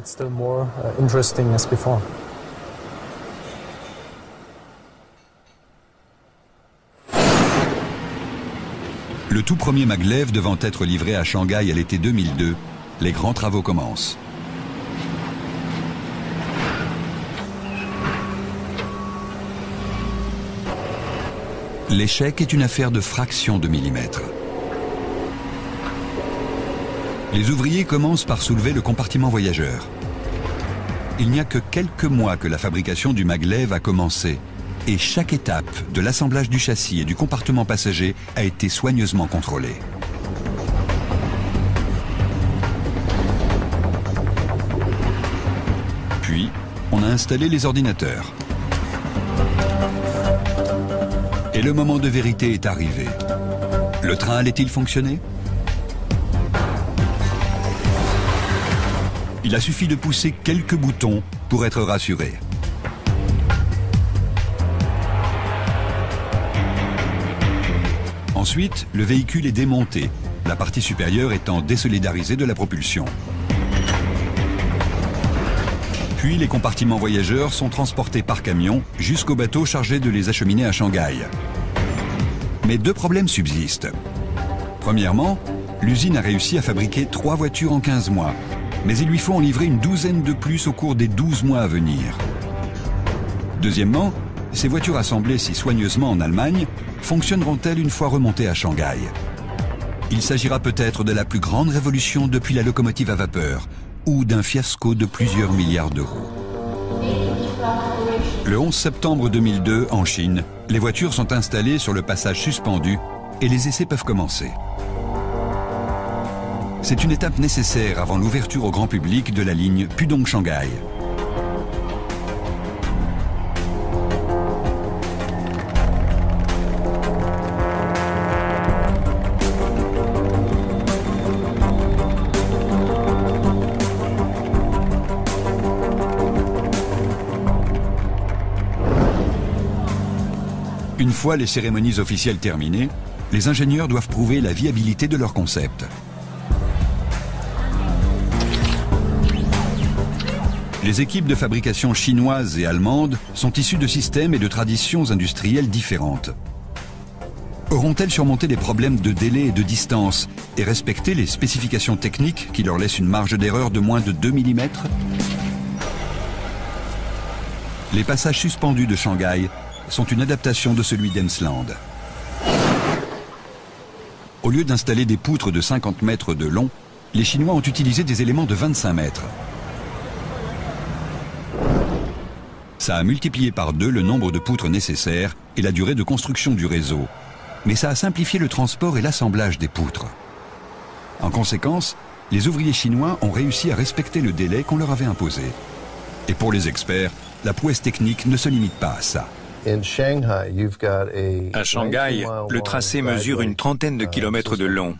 Le tout premier maglev devant être livré à Shanghai à l'été 2002, les grands travaux commencent. L'échec est une affaire de fraction de millimètre. Les ouvriers commencent par soulever le compartiment voyageur. Il n'y a que quelques mois que la fabrication du maglev a commencé. Et chaque étape de l'assemblage du châssis et du compartiment passager a été soigneusement contrôlée. Puis, on a installé les ordinateurs. Et le moment de vérité est arrivé. Le train allait-il fonctionner ? Il a suffi de pousser quelques boutons pour être rassuré. Ensuite, le véhicule est démonté, la partie supérieure étant désolidarisée de la propulsion. Puis les compartiments voyageurs sont transportés par camion jusqu'au bateau chargé de les acheminer à Shanghai. Mais deux problèmes subsistent. Premièrement, l'usine a réussi à fabriquer 3 voitures en 15 mois, mais il lui faut en livrer une douzaine de plus au cours des 12 mois à venir. Deuxièmement, ces voitures assemblées si soigneusement en Allemagne fonctionneront-elles une fois remontées à Shanghai? Il s'agira peut-être de la plus grande révolution depuis la locomotive à vapeur ou d'un fiasco de plusieurs milliards d'euros. Le 11 septembre 2002, en Chine, les voitures sont installées sur le passage suspendu et les essais peuvent commencer. C'est une étape nécessaire avant l'ouverture au grand public de la ligne Pudong-Shanghai. Une fois les cérémonies officielles terminées, les ingénieurs doivent prouver la viabilité de leur concept. Les équipes de fabrication chinoises et allemandes sont issues de systèmes et de traditions industrielles différentes. Auront-elles surmonté les problèmes de délai et de distance et respecté les spécifications techniques qui leur laissent une marge d'erreur de moins de 2 mm? Les passages suspendus de Shanghai sont une adaptation de celui d'Emsland. Au lieu d'installer des poutres de 50 mètres de long, les Chinois ont utilisé des éléments de 25 mètres. Ça a multiplié par 2 le nombre de poutres nécessaires et la durée de construction du réseau. Mais ça a simplifié le transport et l'assemblage des poutres. En conséquence, les ouvriers chinois ont réussi à respecter le délai qu'on leur avait imposé. Et pour les experts, la prouesse technique ne se limite pas à ça. À Shanghai, le tracé mesure une trentaine de kilomètres de long.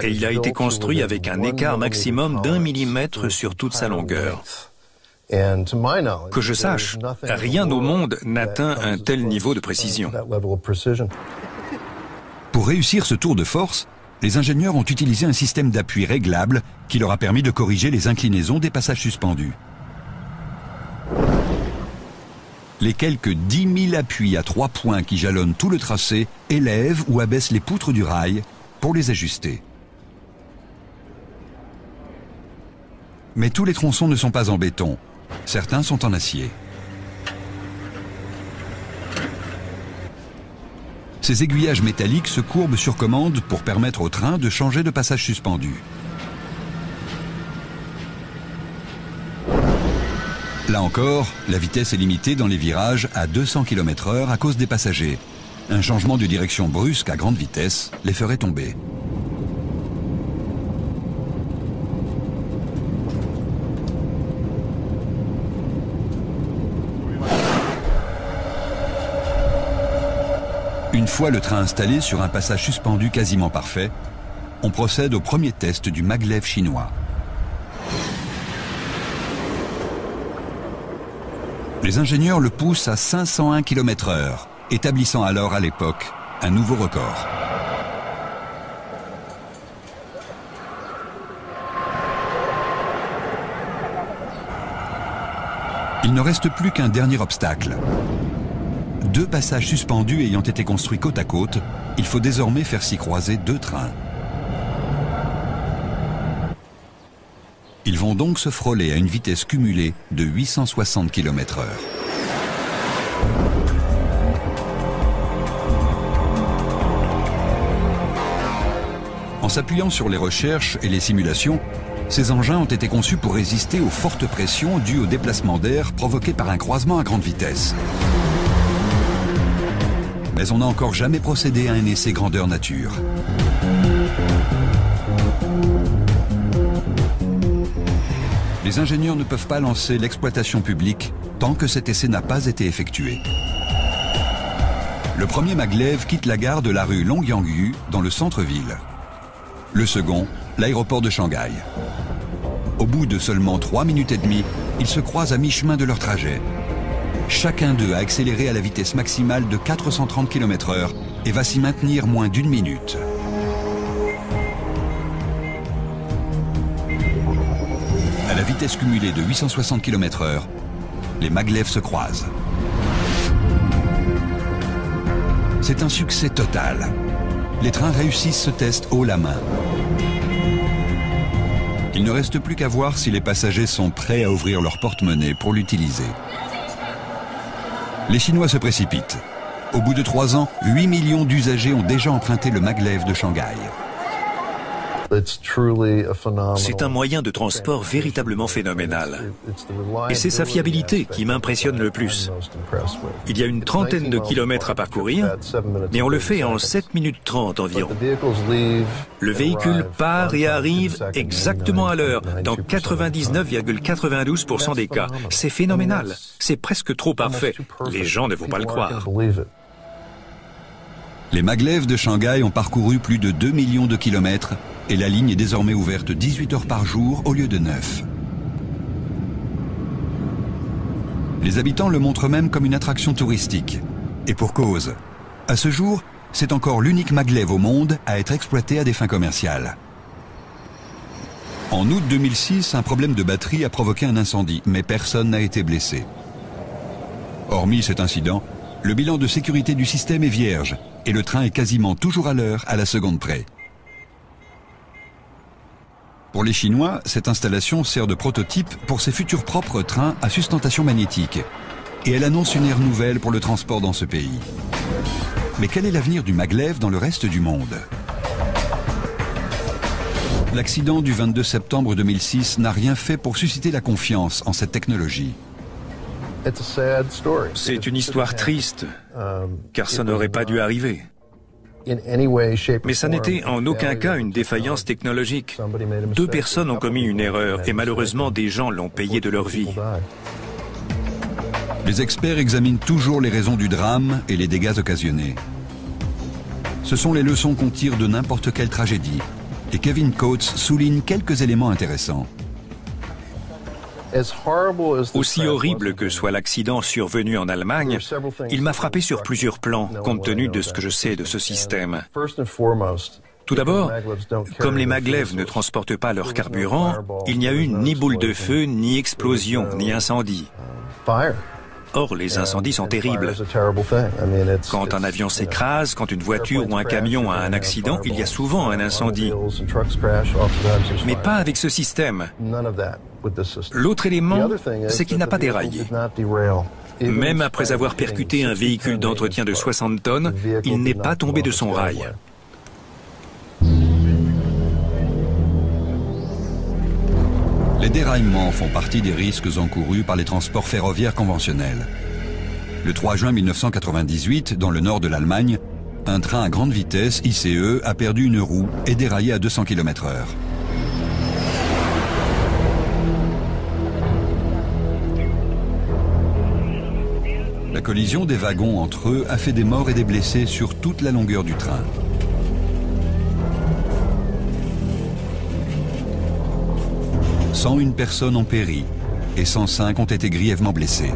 Et il a été construit avec un écart maximum d'1 millimètre sur toute sa longueur. Que je sache, rien au monde n'atteint un tel niveau de précision. Pour réussir ce tour de force, les ingénieurs ont utilisé un système d'appui réglable qui leur a permis de corriger les inclinaisons des passages suspendus. Les quelques 10 000 appuis à 3 points qui jalonnent tout le tracé élèvent ou abaissent les poutres du rail pour les ajuster. Mais tous les tronçons ne sont pas en béton. Certains sont en acier. Ces aiguillages métalliques se courbent sur commande pour permettre au train de changer de passage suspendu. Là encore, la vitesse est limitée dans les virages à 200 km/h à cause des passagers. Un changement de direction brusque à grande vitesse les ferait tomber. Une fois le train installé sur un passage suspendu quasiment parfait, on procède au premier test du maglev chinois. Les ingénieurs le poussent à 501 km/h, établissant alors à l'époque un nouveau record. Il ne reste plus qu'un dernier obstacle. 2 passages suspendus ayant été construits côte à côte, il faut désormais faire s'y croiser 2 trains. Ils vont donc se frôler à une vitesse cumulée de 860 km/h. En s'appuyant sur les recherches et les simulations, ces engins ont été conçus pour résister aux fortes pressions dues au déplacement d'air provoqué par un croisement à grande vitesse. Mais on n'a encore jamais procédé à un essai grandeur nature. Les ingénieurs ne peuvent pas lancer l'exploitation publique tant que cet essai n'a pas été effectué. Le premier maglev quitte la gare de la rue Longyangyu dans le centre-ville. Le second, l'aéroport de Shanghai. Au bout de seulement 3 minutes et demie, ils se croisent à mi-chemin de leur trajet. Chacun d'eux a accéléré à la vitesse maximale de 430 km/h et va s'y maintenir moins d'1 minute. À la vitesse cumulée de 860 km/h, les maglevs se croisent. C'est un succès total. Les trains réussissent ce test haut la main. Il ne reste plus qu'à voir si les passagers sont prêts à ouvrir leur porte-monnaie pour l'utiliser. Les Chinois se précipitent. Au bout de 3 ans, 8 millions d'usagers ont déjà emprunté le maglev de Shanghai. C'est un moyen de transport véritablement phénoménal. Et c'est sa fiabilité qui m'impressionne le plus. Il y a une trentaine de kilomètres à parcourir, mais on le fait en 7 minutes 30 environ. Le véhicule part et arrive exactement à l'heure, dans 99,92% des cas. C'est phénoménal. C'est presque trop parfait. Les gens ne vont pas le croire. Les maglevs de Shanghai ont parcouru plus de 2 millions de kilomètres et la ligne est désormais ouverte 18 heures par jour au lieu de 9. Les habitants le montrent même comme une attraction touristique. Et pour cause. À ce jour, c'est encore l'unique maglev au monde à être exploité à des fins commerciales. En août 2006, un problème de batterie a provoqué un incendie, mais personne n'a été blessé. Hormis cet incident, le bilan de sécurité du système est vierge et le train est quasiment toujours à l'heure à la seconde près. Pour les Chinois, cette installation sert de prototype pour ses futurs propres trains à sustentation magnétique. Et elle annonce une ère nouvelle pour le transport dans ce pays. Mais quel est l'avenir du maglev dans le reste du monde? L'accident du 22 septembre 2006 n'a rien fait pour susciter la confiance en cette technologie. C'est une histoire triste, car ça n'aurait pas dû arriver. Mais ça n'était en aucun cas une défaillance technologique. 2 personnes ont commis une erreur et malheureusement des gens l'ont payé de leur vie. Les experts examinent toujours les raisons du drame et les dégâts occasionnés. Ce sont les leçons qu'on tire de n'importe quelle tragédie. Et Kevin Coates souligne quelques éléments intéressants. Aussi horrible que soit l'accident survenu en Allemagne, il m'a frappé sur plusieurs plans, compte tenu de ce que je sais de ce système. Tout d'abord, comme les maglevs ne transportent pas leur carburant, il n'y a eu ni boule de feu, ni explosion, ni incendie. Or, les incendies sont terribles. Quand un avion s'écrase, quand une voiture ou un camion a un accident, il y a souvent un incendie. Mais pas avec ce système. L'autre élément, c'est qu'il n'a pas déraillé. Même après avoir percuté un véhicule d'entretien de 60 tonnes, il n'est pas tombé de son rail. Les déraillements font partie des risques encourus par les transports ferroviaires conventionnels. Le 3 juin 1998, dans le nord de l'Allemagne, un train à grande vitesse, ICE, a perdu une roue et déraillé à 200 km/h. La collision des wagons entre eux a fait des morts et des blessés sur toute la longueur du train. « 101 personnes ont péri et 105 ont été grièvement blessées.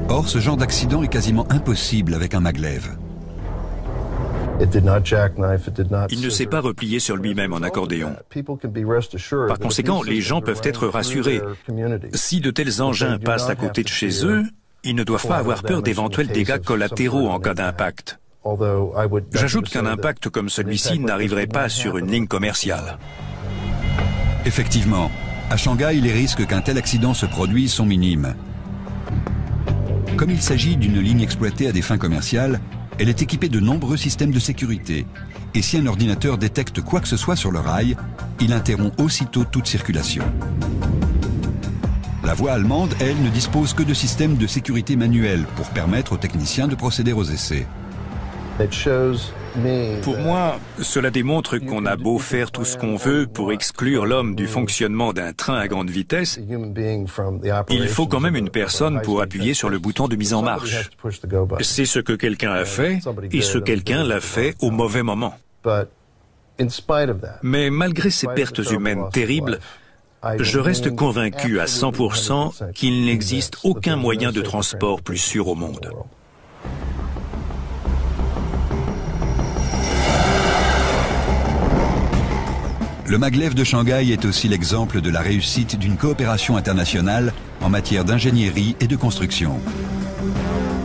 Or, ce genre d'accident est quasiment impossible avec un maglev. Il ne s'est pas replié sur lui-même en accordéon. Par conséquent, les gens peuvent être rassurés. Si de tels engins passent à côté de chez eux, ils ne doivent pas avoir peur d'éventuels dégâts collatéraux en cas d'impact. J'ajoute qu'un impact comme celui-ci n'arriverait pas sur une ligne commerciale. Effectivement, à Shanghai, les risques qu'un tel accident se produise sont minimes. Comme il s'agit d'une ligne exploitée à des fins commerciales, elle est équipée de nombreux systèmes de sécurité. Et si un ordinateur détecte quoi que ce soit sur le rail, il interrompt aussitôt toute circulation. La voie allemande, elle, ne dispose que de systèmes de sécurité manuels pour permettre aux techniciens de procéder aux essais. Pour moi, cela démontre qu'on a beau faire tout ce qu'on veut pour exclure l'homme du fonctionnement d'un train à grande vitesse, il faut quand même une personne pour appuyer sur le bouton de mise en marche. C'est ce que quelqu'un a fait, et ce quelqu'un l'a fait au mauvais moment. Mais malgré ces pertes humaines terribles, je reste convaincu à 100% qu'il n'existe aucun moyen de transport plus sûr au monde. Le maglev de Shanghai est aussi l'exemple de la réussite d'une coopération internationale en matière d'ingénierie et de construction.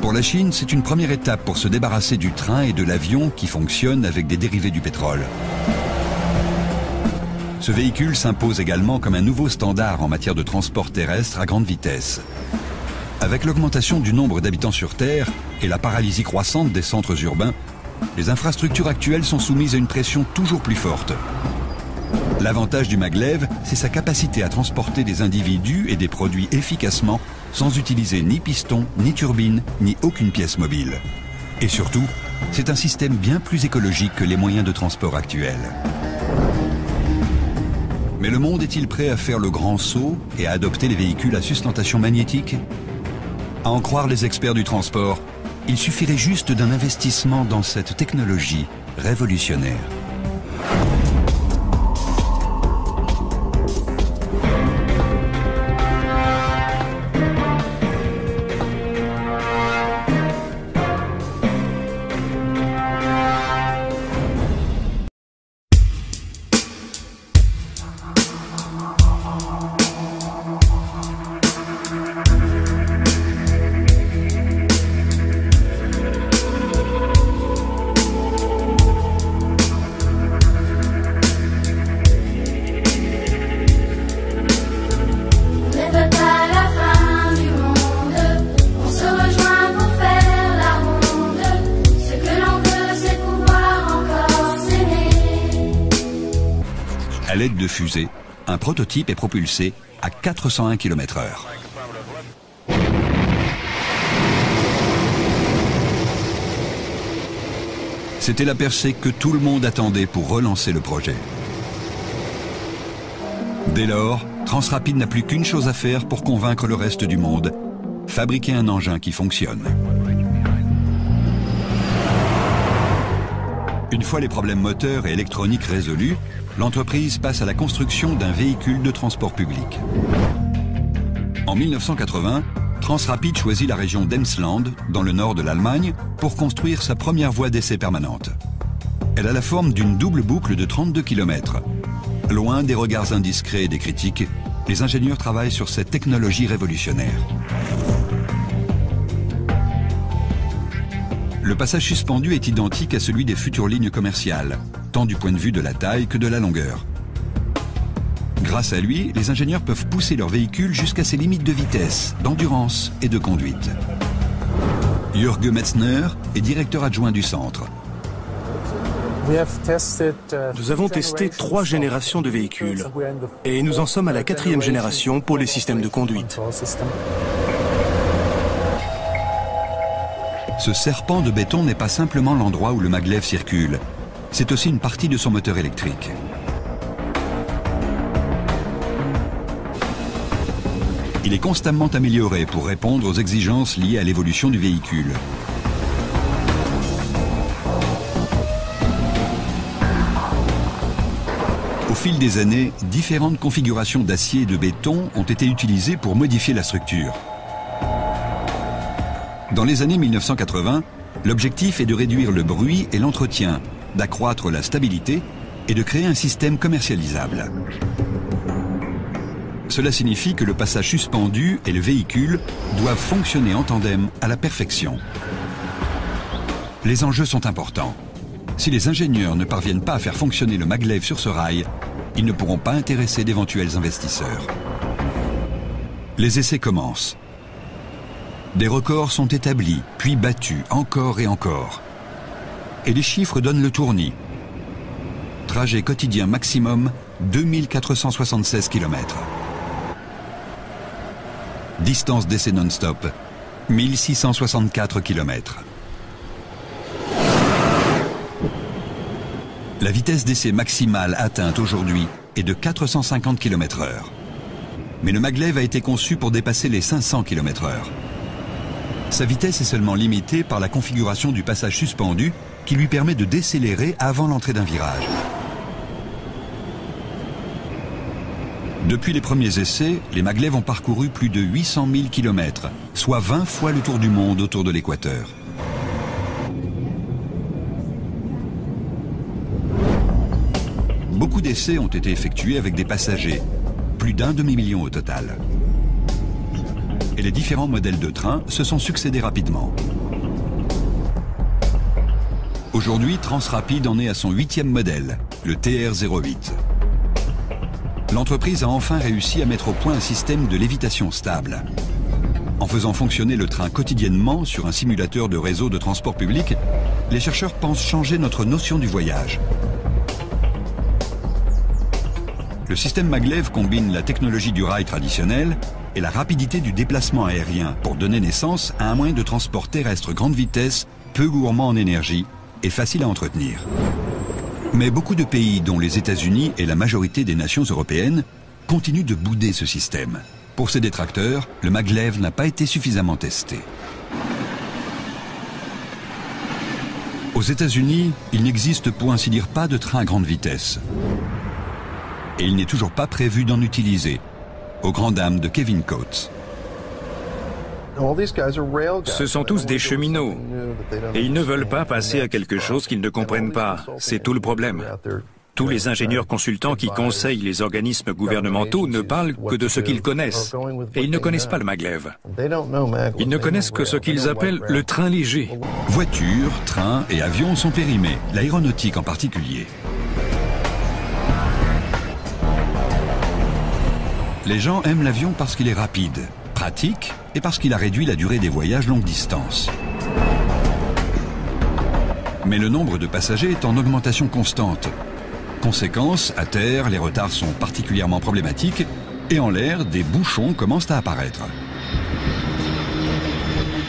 Pour la Chine, c'est une première étape pour se débarrasser du train et de l'avion qui fonctionnent avec des dérivés du pétrole. Ce véhicule s'impose également comme un nouveau standard en matière de transport terrestre à grande vitesse. Avec l'augmentation du nombre d'habitants sur Terre et la paralysie croissante des centres urbains, les infrastructures actuelles sont soumises à une pression toujours plus forte. L'avantage du maglev, c'est sa capacité à transporter des individus et des produits efficacement sans utiliser ni piston, ni turbine, ni aucune pièce mobile. Et surtout, c'est un système bien plus écologique que les moyens de transport actuels. Mais le monde est-il prêt à faire le grand saut et à adopter les véhicules à sustentation magnétique? À en croire les experts du transport, il suffirait juste d'un investissement dans cette technologie révolutionnaire. l'aide de fusées, un prototype est propulsé à 401 km/h. C'était la percée que tout le monde attendait pour relancer le projet. Dès lors, Transrapid n'a plus qu'une chose à faire pour convaincre le reste du monde: fabriquer un engin qui fonctionne. Une fois les problèmes moteurs et électroniques résolus, l'entreprise passe à la construction d'un véhicule de transport public. En 1980, Transrapid choisit la région d'Emsland, dans le nord de l'Allemagne, pour construire sa première voie d'essai permanente. Elle a la forme d'une double boucle de 32 km. Loin des regards indiscrets et des critiques, les ingénieurs travaillent sur cette technologie révolutionnaire. Le passage suspendu est identique à celui des futures lignes commerciales, tant du point de vue de la taille que de la longueur. Grâce à lui, les ingénieurs peuvent pousser leur véhicule jusqu'à ses limites de vitesse, d'endurance et de conduite. Jürgen Metzner est directeur adjoint du centre. Nous avons testé 3 générations de véhicules et nous en sommes à la 4e génération pour les systèmes de conduite. Ce serpent de béton n'est pas simplement l'endroit où le maglev circule, c'est aussi une partie de son moteur électrique. Il est constamment amélioré pour répondre aux exigences liées à l'évolution du véhicule. Au fil des années, différentes configurations d'acier et de béton ont été utilisées pour modifier la structure. Dans les années 1980, l'objectif est de réduire le bruit et l'entretien, d'accroître la stabilité et de créer un système commercialisable. Cela signifie que le passage suspendu et le véhicule doivent fonctionner en tandem à la perfection. Les enjeux sont importants. Si les ingénieurs ne parviennent pas à faire fonctionner le maglev sur ce rail, ils ne pourront pas intéresser d'éventuels investisseurs. Les essais commencent. Des records sont établis, puis battus, encore et encore. Et les chiffres donnent le tournis. Trajet quotidien maximum, 2476 km. Distance d'essai non-stop, 1664 km. La vitesse d'essai maximale atteinte aujourd'hui est de 450 km/h. Mais le maglev a été conçu pour dépasser les 500 km/h. Sa vitesse est seulement limitée par la configuration du passage suspendu qui lui permet de décélérer avant l'entrée d'un virage. Depuis les premiers essais, les maglevs ont parcouru plus de 800 000 km, soit 20 fois le tour du monde autour de l'équateur. Beaucoup d'essais ont été effectués avec des passagers, plus d'1 demi-million au total. Et les différents modèles de trains se sont succédés rapidement. Aujourd'hui, Transrapid en est à son 8e modèle, le TR-08. L'entreprise a enfin réussi à mettre au point un système de lévitation stable. En faisant fonctionner le train quotidiennement sur un simulateur de réseau de transport public, les chercheurs pensent changer notre notion du voyage. Le système maglev combine la technologie du rail traditionnel et la rapidité du déplacement aérien pour donner naissance à un moyen de transport terrestre grande vitesse, peu gourmand en énergie et facile à entretenir. Mais beaucoup de pays, dont les États-Unis et la majorité des nations européennes, continuent de bouder ce système. Pour ces détracteurs, le maglev n'a pas été suffisamment testé. Aux États-Unis, il n'existe pour ainsi dire pas de train à grande vitesse. Et il n'est toujours pas prévu d'en utiliser, aux grandes dames de Kevin Coates. Ce sont tous des cheminots et ils ne veulent pas passer à quelque chose qu'ils ne comprennent pas. C'est tout le problème. Tous les ingénieurs consultants qui conseillent les organismes gouvernementaux ne parlent que de ce qu'ils connaissent. Et ils ne connaissent pas le maglev. Ils ne connaissent que ce qu'ils appellent le train léger. Voitures, trains et avions sont périmés, l'aéronautique en particulier. Les gens aiment l'avion parce qu'il est rapide, pratique et parce qu'il a réduit la durée des voyages longue distance. Mais le nombre de passagers est en augmentation constante. Conséquence, à terre, les retards sont particulièrement problématiques et en l'air, des bouchons commencent à apparaître.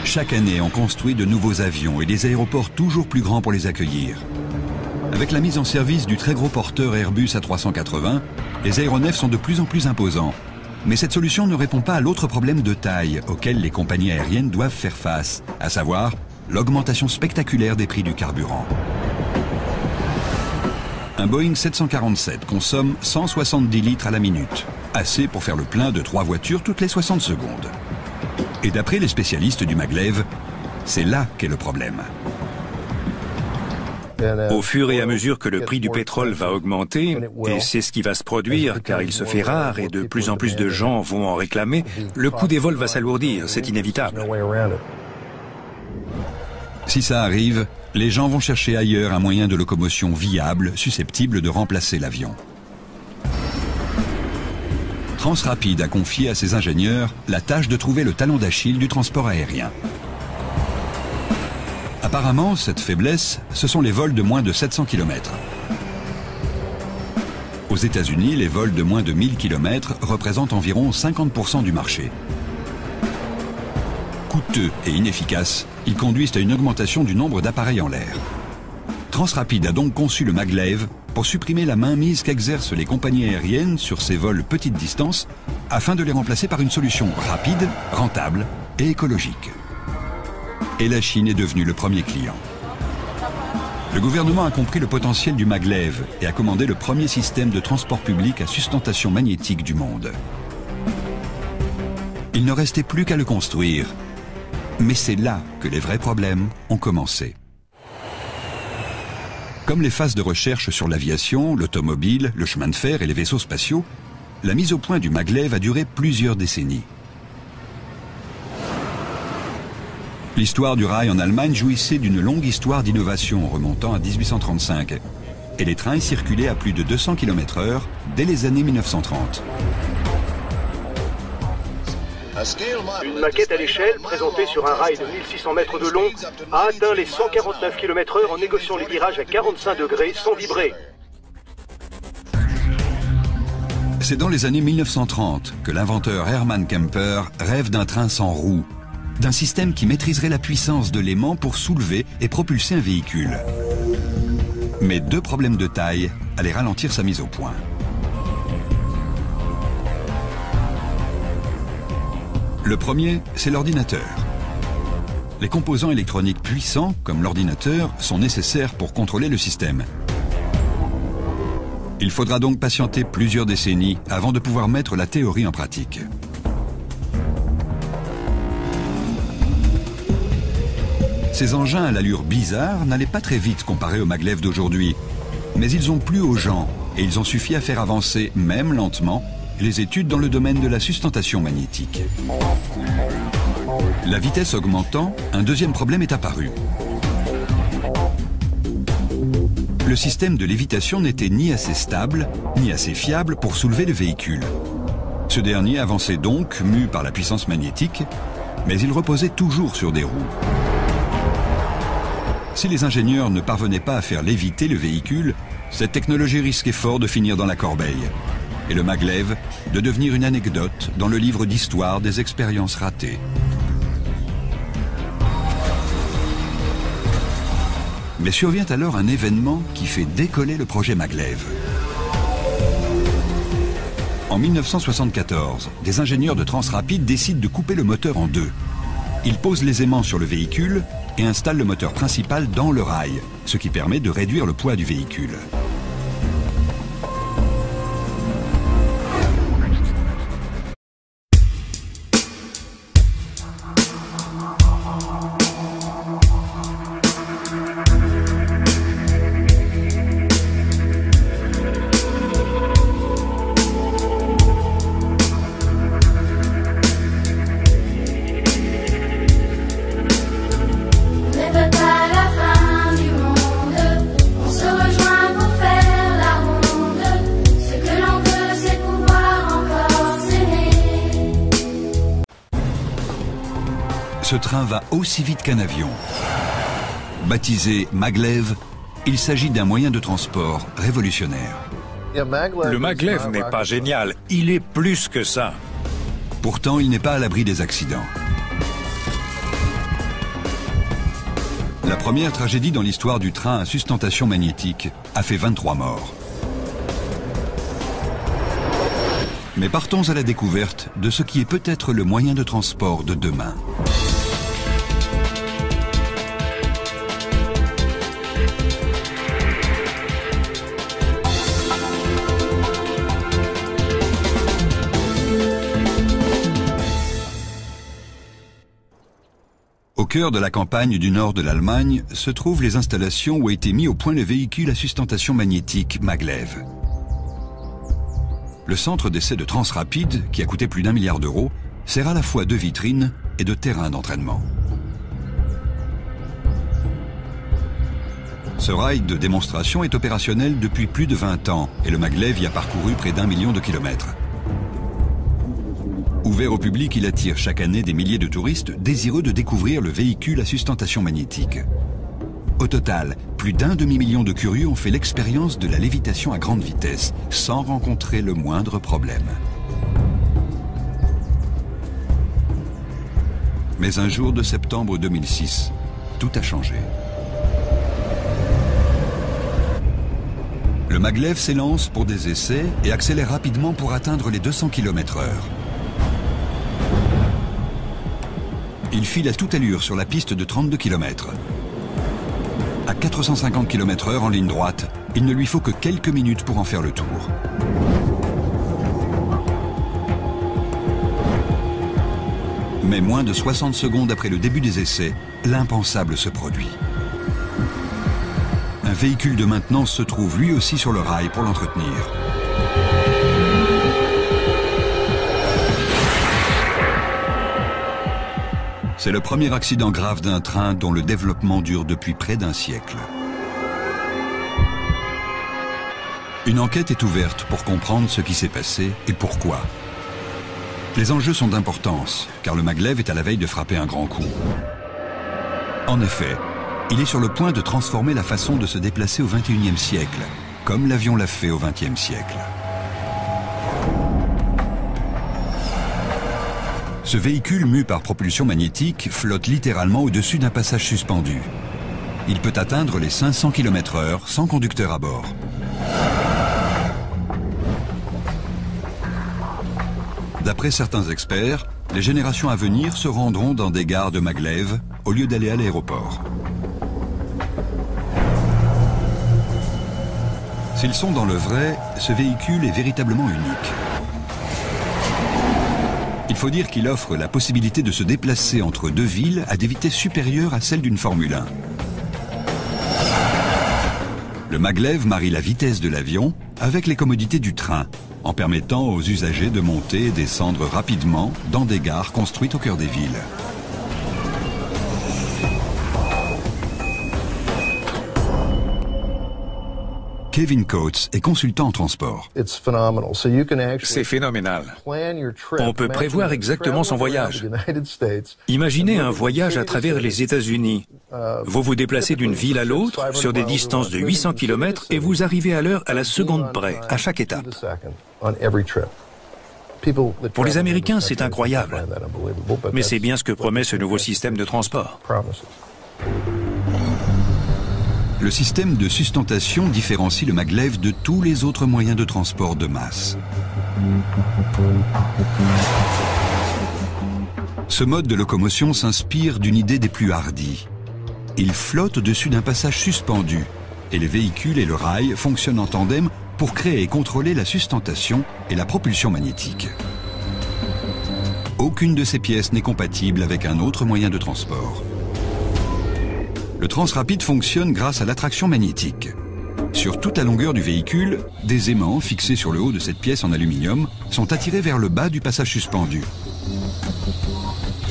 Chaque année, on construit de nouveaux avions et des aéroports toujours plus grands pour les accueillir. Avec la mise en service du très gros porteur Airbus A380, les aéronefs sont de plus en plus imposants. Mais cette solution ne répond pas à l'autre problème de taille auquel les compagnies aériennes doivent faire face, à savoir l'augmentation spectaculaire des prix du carburant. Un Boeing 747 consomme 170 litres à la minute, assez pour faire le plein de 3 voitures toutes les 60 secondes. Et d'après les spécialistes du maglev, c'est là qu'est le problème. Au fur et à mesure que le prix du pétrole va augmenter, et c'est ce qui va se produire car il se fait rare et de plus en plus de gens vont en réclamer, le coût des vols va s'alourdir, c'est inévitable. Si ça arrive, les gens vont chercher ailleurs un moyen de locomotion viable, susceptible de remplacer l'avion. Transrapide a confié à ses ingénieurs la tâche de trouver le talon d'Achille du transport aérien. Apparemment, cette faiblesse, ce sont les vols de moins de 700 km. Aux États-Unis, les vols de moins de 1000 km représentent environ 50% du marché. Coûteux et inefficaces, ils conduisent à une augmentation du nombre d'appareils en l'air. Transrapide a donc conçu le maglev pour supprimer la mainmise qu'exercent les compagnies aériennes sur ces vols petite distance afin de les remplacer par une solution rapide, rentable et écologique. Et la Chine est devenue le premier client. Le gouvernement a compris le potentiel du maglev et a commandé le premier système de transport public à sustentation magnétique du monde. Il ne restait plus qu'à le construire. Mais c'est là que les vrais problèmes ont commencé. Comme les phases de recherche sur l'aviation, l'automobile, le chemin de fer et les vaisseaux spatiaux, la mise au point du maglev a duré plusieurs décennies. L'histoire du rail en Allemagne jouissait d'une longue histoire d'innovation remontant à 1835. Et les trains circulaient à plus de 200 km/h dès les années 1930. Une maquette à l'échelle, présentée sur un rail de 1600 mètres de long, a atteint les 149 km/h en négociant les virages à 45 degrés sans vibrer. C'est dans les années 1930 que l'inventeur Hermann Kemper rêve d'un train sans roues, d'un système qui maîtriserait la puissance de l'aimant pour soulever et propulser un véhicule. Mais 2 problèmes de taille allaient ralentir sa mise au point. Le premier, c'est l'ordinateur. Les composants électroniques puissants, comme l'ordinateur, sont nécessaires pour contrôler le système. Il faudra donc patienter plusieurs décennies avant de pouvoir mettre la théorie en pratique. Ces engins à l'allure bizarre n'allaient pas très vite comparés au maglev d'aujourd'hui. Mais ils ont plu aux gens et ils ont suffi à faire avancer, même lentement, les études dans le domaine de la sustentation magnétique. La vitesse augmentant, un deuxième problème est apparu. Le système de lévitation n'était ni assez stable, ni assez fiable pour soulever le véhicule. Ce dernier avançait donc, mu par la puissance magnétique, mais il reposait toujours sur des roues. Si les ingénieurs ne parvenaient pas à faire léviter le véhicule, cette technologie risquait fort de finir dans la corbeille. Et le maglev de devenir une anecdote dans le livre d'histoire des expériences ratées. Mais survient alors un événement qui fait décoller le projet maglev. En 1974, des ingénieurs de Transrapide décident de couper le moteur en 2. Ils posent les aimants sur le véhicule et installent le moteur principal dans le rail, ce qui permet de réduire le poids du véhicule. Ce train va aussi vite qu'un avion. Baptisé maglev, il s'agit d'un moyen de transport révolutionnaire. Le maglev n'est pas génial, il est plus que ça. Pourtant, il n'est pas à l'abri des accidents. La première tragédie dans l'histoire du train à sustentation magnétique a fait 23 morts. Mais partons à la découverte de ce qui est peut-être le moyen de transport de demain. Au cœur de la campagne du nord de l'Allemagne se trouvent les installations où a été mis au point le véhicule à sustentation magnétique maglev. Le centre d'essai de Transrapid, qui a coûté plus d'1 milliard d'euros, sert à la fois de vitrine et de terrain d'entraînement. Ce rail de démonstration est opérationnel depuis plus de 20 ans et le maglev y a parcouru près d'1 million de kilomètres. Ouvert au public, il attire chaque année des milliers de touristes désireux de découvrir le véhicule à sustentation magnétique. Au total, plus d'1 demi-million de curieux ont fait l'expérience de la lévitation à grande vitesse, sans rencontrer le moindre problème. Mais un jour de septembre 2006, tout a changé. Le maglev s'élance pour des essais et accélère rapidement pour atteindre les 200 km/h. Il file à toute allure sur la piste de 32 km. À 450 km/h en ligne droite, il ne lui faut que quelques minutes pour en faire le tour. Mais moins de 60 secondes après le début des essais, l'impensable se produit. Un véhicule de maintenance se trouve lui aussi sur le rail pour l'entretenir. C'est le premier accident grave d'un train dont le développement dure depuis près d'1 siècle. Une enquête est ouverte pour comprendre ce qui s'est passé et pourquoi. Les enjeux sont d'importance, car le maglev est à la veille de frapper un grand coup. En effet, il est sur le point de transformer la façon de se déplacer au XXIe siècle, comme l'avion l'a fait au XXe siècle. Ce véhicule mu par propulsion magnétique flotte littéralement au-dessus d'un passage suspendu. Il peut atteindre les 500 km/h sans conducteur à bord. D'après certains experts, les générations à venir se rendront dans des gares de maglev au lieu d'aller à l'aéroport. S'ils sont dans le vrai, ce véhicule est véritablement unique. Il faut dire qu'il offre la possibilité de se déplacer entre deux villes à des vitesses supérieures à celles d'une Formule 1. Le maglev marie la vitesse de l'avion avec les commodités du train, en permettant aux usagers de monter et descendre rapidement dans des gares construites au cœur des villes. Kevin Coates est consultant en transport. C'est phénoménal. On peut prévoir exactement son voyage. Imaginez un voyage à travers les États-Unis. Vous vous déplacez d'une ville à l'autre sur des distances de 800 km et vous arrivez à l'heure à la seconde près, à chaque étape. Pour les Américains, c'est incroyable. Mais c'est bien ce que promet ce nouveau système de transport. Le système de sustentation différencie le maglev de tous les autres moyens de transport de masse. Ce mode de locomotion s'inspire d'une idée des plus hardies. Il flotte au-dessus d'un passage suspendu et les véhicules et le rail fonctionnent en tandem pour créer et contrôler la sustentation et la propulsion magnétique. Aucune de ces pièces n'est compatible avec un autre moyen de transport. Le Transrapid fonctionne grâce à l'attraction magnétique. Sur toute la longueur du véhicule, des aimants fixés sur le haut de cette pièce en aluminium sont attirés vers le bas du passage suspendu.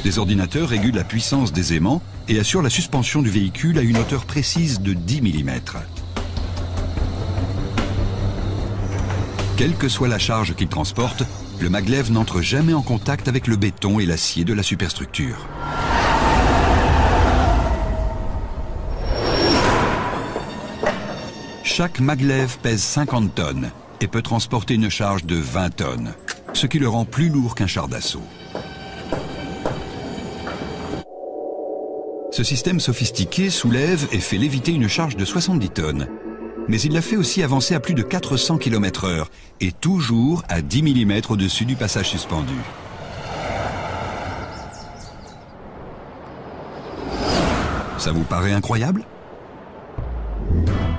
Des ordinateurs régulent la puissance des aimants et assurent la suspension du véhicule à une hauteur précise de 10 mm. Quelle que soit la charge qu'il transporte, le maglev n'entre jamais en contact avec le béton et l'acier de la superstructure. Chaque maglev pèse 50 tonnes et peut transporter une charge de 20 tonnes, ce qui le rend plus lourd qu'un char d'assaut. Ce système sophistiqué soulève et fait léviter une charge de 70 tonnes, mais il la fait aussi avancer à plus de 400 km/h et toujours à 10 mm au-dessus du passage suspendu. Ça vous paraît incroyable?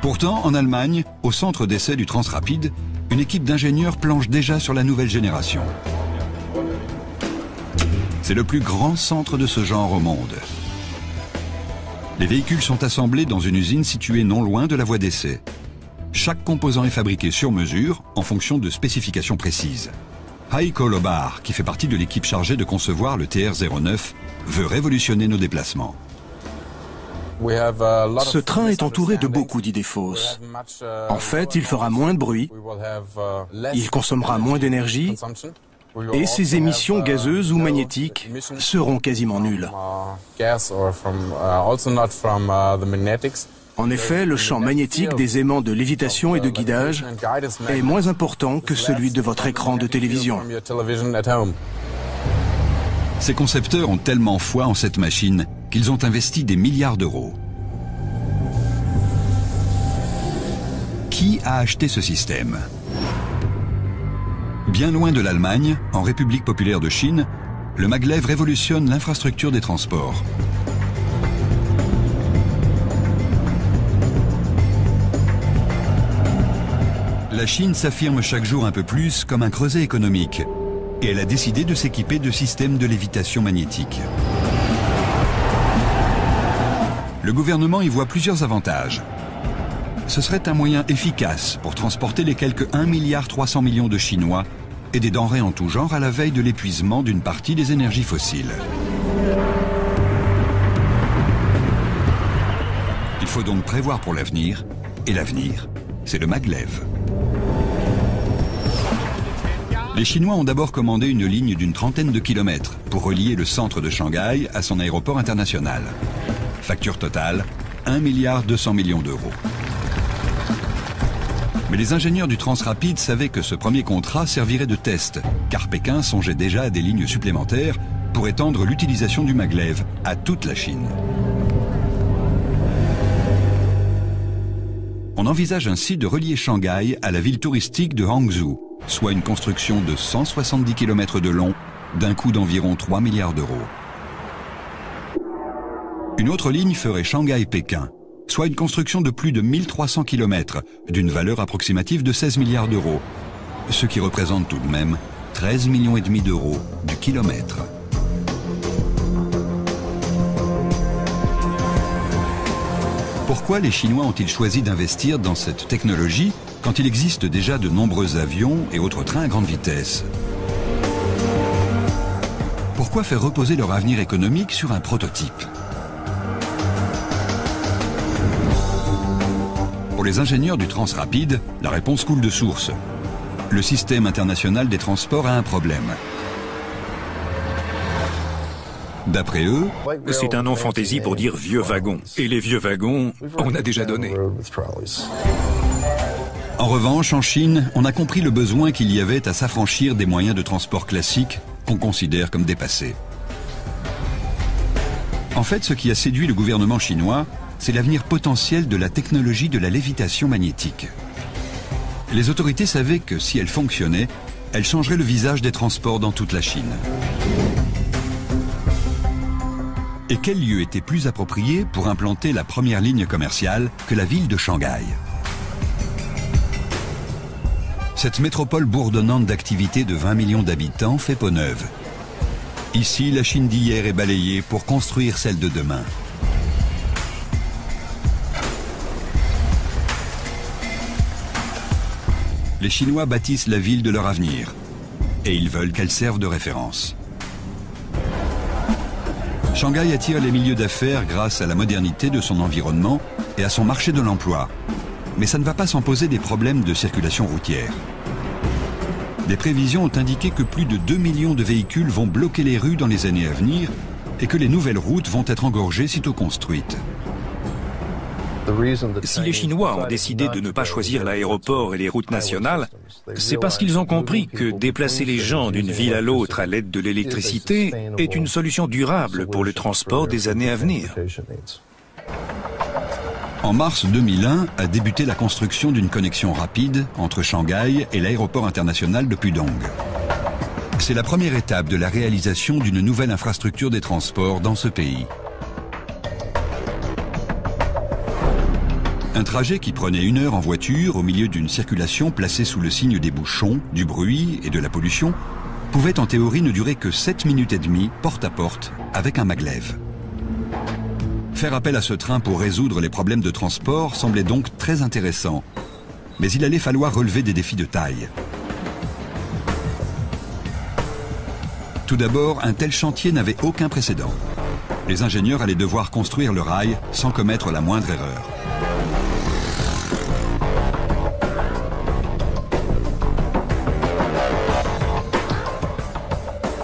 Pourtant, en Allemagne, au centre d'essai du Transrapid, une équipe d'ingénieurs planche déjà sur la nouvelle génération. C'est le plus grand centre de ce genre au monde. Les véhicules sont assemblés dans une usine située non loin de la voie d'essai. Chaque composant est fabriqué sur mesure en fonction de spécifications précises. Heiko Lobar, qui fait partie de l'équipe chargée de concevoir le TR-09, veut révolutionner nos déplacements. Ce train est entouré de beaucoup d'idées fausses. En fait, il fera moins de bruit, il consommera moins d'énergie, et ses émissions gazeuses ou magnétiques seront quasiment nulles. En effet, le champ magnétique des aimants de lévitation et de guidage est moins important que celui de votre écran de télévision. Ces concepteurs ont tellement foi en cette machine qu'ils ont investi des milliards d'euros. Qui a acheté ce système? Bien loin de l'Allemagne, en République populaire de Chine, le maglev révolutionne l'infrastructure des transports. La Chine s'affirme chaque jour un peu plus comme un creuset économique et elle a décidé de s'équiper de systèmes de lévitation magnétique. Le gouvernement y voit plusieurs avantages. Ce serait un moyen efficace pour transporter les quelques 1,3 milliard de Chinois et des denrées en tout genre à la veille de l'épuisement d'une partie des énergies fossiles. Il faut donc prévoir pour l'avenir, et l'avenir, c'est le maglev. Les Chinois ont d'abord commandé une ligne d'une trentaine de kilomètres pour relier le centre de Shanghai à son aéroport international. Facture totale, 1,2 milliard d'euros. Mais les ingénieurs du Transrapid savaient que ce premier contrat servirait de test, car Pékin songeait déjà à des lignes supplémentaires pour étendre l'utilisation du maglev à toute la Chine. On envisage ainsi de relier Shanghai à la ville touristique de Hangzhou, soit une construction de 170 km de long, d'un coût d'environ 3 milliards d'euros. Une autre ligne ferait Shanghai-Pékin, soit une construction de plus de 1300 km, d'une valeur approximative de 16 milliards d'euros, ce qui représente tout de même 13,5 millions d'euros du kilomètre. Pourquoi les Chinois ont-ils choisi d'investir dans cette technologie quand il existe déjà de nombreux avions et autres trains à grande vitesse? Pourquoi faire reposer leur avenir économique sur un prototype? Pour les ingénieurs du Transrapid, la réponse coule de source. Le système international des transports a un problème. D'après eux, c'est un nom fantaisie pour dire vieux wagon. Et les vieux wagons, on a déjà donné. En revanche, en Chine, on a compris le besoin qu'il y avait à s'affranchir des moyens de transport classiques qu'on considère comme dépassés. En fait, ce qui a séduit le gouvernement chinois, c'est l'avenir potentiel de la technologie de la lévitation magnétique. Les autorités savaient que si elle fonctionnait, elle changerait le visage des transports dans toute la Chine. Et quel lieu était plus approprié pour implanter la première ligne commerciale que la ville de Shanghai? Cette métropole bourdonnante d'activités de 20 millions d'habitants fait peau neuve. Ici, la Chine d'hier est balayée pour construire celle de demain. Les Chinois bâtissent la ville de leur avenir et ils veulent qu'elle serve de référence. Shanghai attire les milieux d'affaires grâce à la modernité de son environnement et à son marché de l'emploi. Mais ça ne va pas sans poser des problèmes de circulation routière. Des prévisions ont indiqué que plus de 2 millions de véhicules vont bloquer les rues dans les années à venir et que les nouvelles routes vont être engorgées sitôt construites. Si les Chinois ont décidé de ne pas choisir l'aéroport et les routes nationales, c'est parce qu'ils ont compris que déplacer les gens d'une ville à l'autre à l'aide de l'électricité est une solution durable pour le transport des années à venir. En mars 2001 a débuté la construction d'une connexion rapide entre Shanghai et l'aéroport international de Pudong. C'est la première étape de la réalisation d'une nouvelle infrastructure des transports dans ce pays. Un trajet qui prenait 1 heure en voiture au milieu d'une circulation placée sous le signe des bouchons, du bruit et de la pollution pouvait en théorie ne durer que 7 minutes et demie porte à porte avec un maglev. Faire appel à ce train pour résoudre les problèmes de transport semblait donc très intéressant. Mais il allait falloir relever des défis de taille. Tout d'abord, un tel chantier n'avait aucun précédent. Les ingénieurs allaient devoir construire le rail sans commettre la moindre erreur.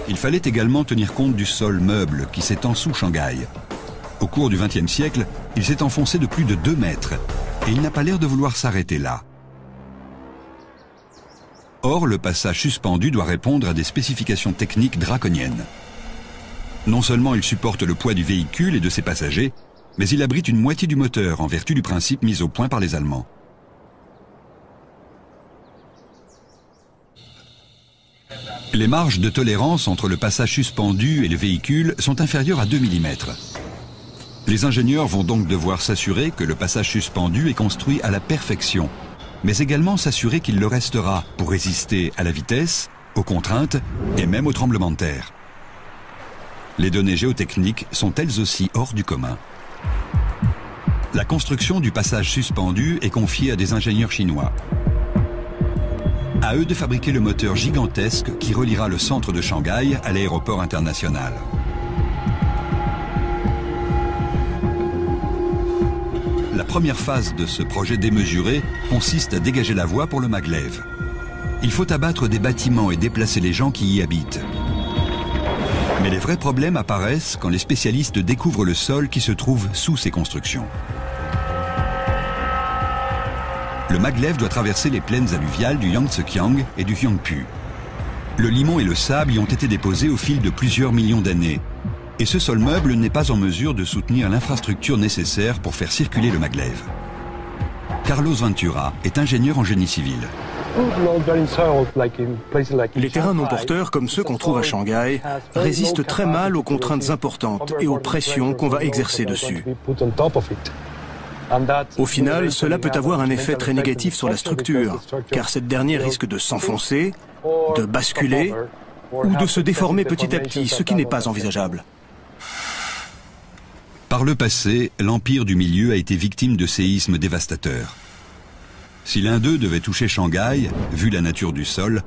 Il fallait également tenir compte du sol meuble qui s'étend sous Shanghai. Au cours du XXe siècle, il s'est enfoncé de plus de 2 mètres et il n'a pas l'air de vouloir s'arrêter là. Or, le passage suspendu doit répondre à des spécifications techniques draconiennes. Non seulement il supporte le poids du véhicule et de ses passagers, mais il abrite une moitié du moteur en vertu du principe mis au point par les Allemands. Les marges de tolérance entre le passage suspendu et le véhicule sont inférieures à 2 mm. Les ingénieurs vont donc devoir s'assurer que le passage suspendu est construit à la perfection, mais également s'assurer qu'il le restera pour résister à la vitesse, aux contraintes et même aux tremblements de terre. Les données géotechniques sont elles aussi hors du commun. La construction du passage suspendu est confiée à des ingénieurs chinois. À eux de fabriquer le moteur gigantesque qui reliera le centre de Shanghai à l'aéroport international. La première phase de ce projet démesuré consiste à dégager la voie pour le maglev. Il faut abattre des bâtiments et déplacer les gens qui y habitent. Mais les vrais problèmes apparaissent quand les spécialistes découvrent le sol qui se trouve sous ces constructions. Le maglev doit traverser les plaines alluviales du Yangtze-Kiang et du Huangpu. Le limon et le sable y ont été déposés au fil de plusieurs millions d'années. Et ce sol meuble n'est pas en mesure de soutenir l'infrastructure nécessaire pour faire circuler le maglev. Carlos Ventura est ingénieur en génie civil. Les terrains non porteurs, comme ceux qu'on trouve à Shanghai, résistent très mal aux contraintes importantes et aux pressions qu'on va exercer dessus. Au final, cela peut avoir un effet très négatif sur la structure, car cette dernière risque de s'enfoncer, de basculer ou de se déformer petit à petit, ce qui n'est pas envisageable. Par le passé, l'Empire du Milieu a été victime de séismes dévastateurs. Si l'un d'eux devait toucher Shanghai, vu la nature du sol,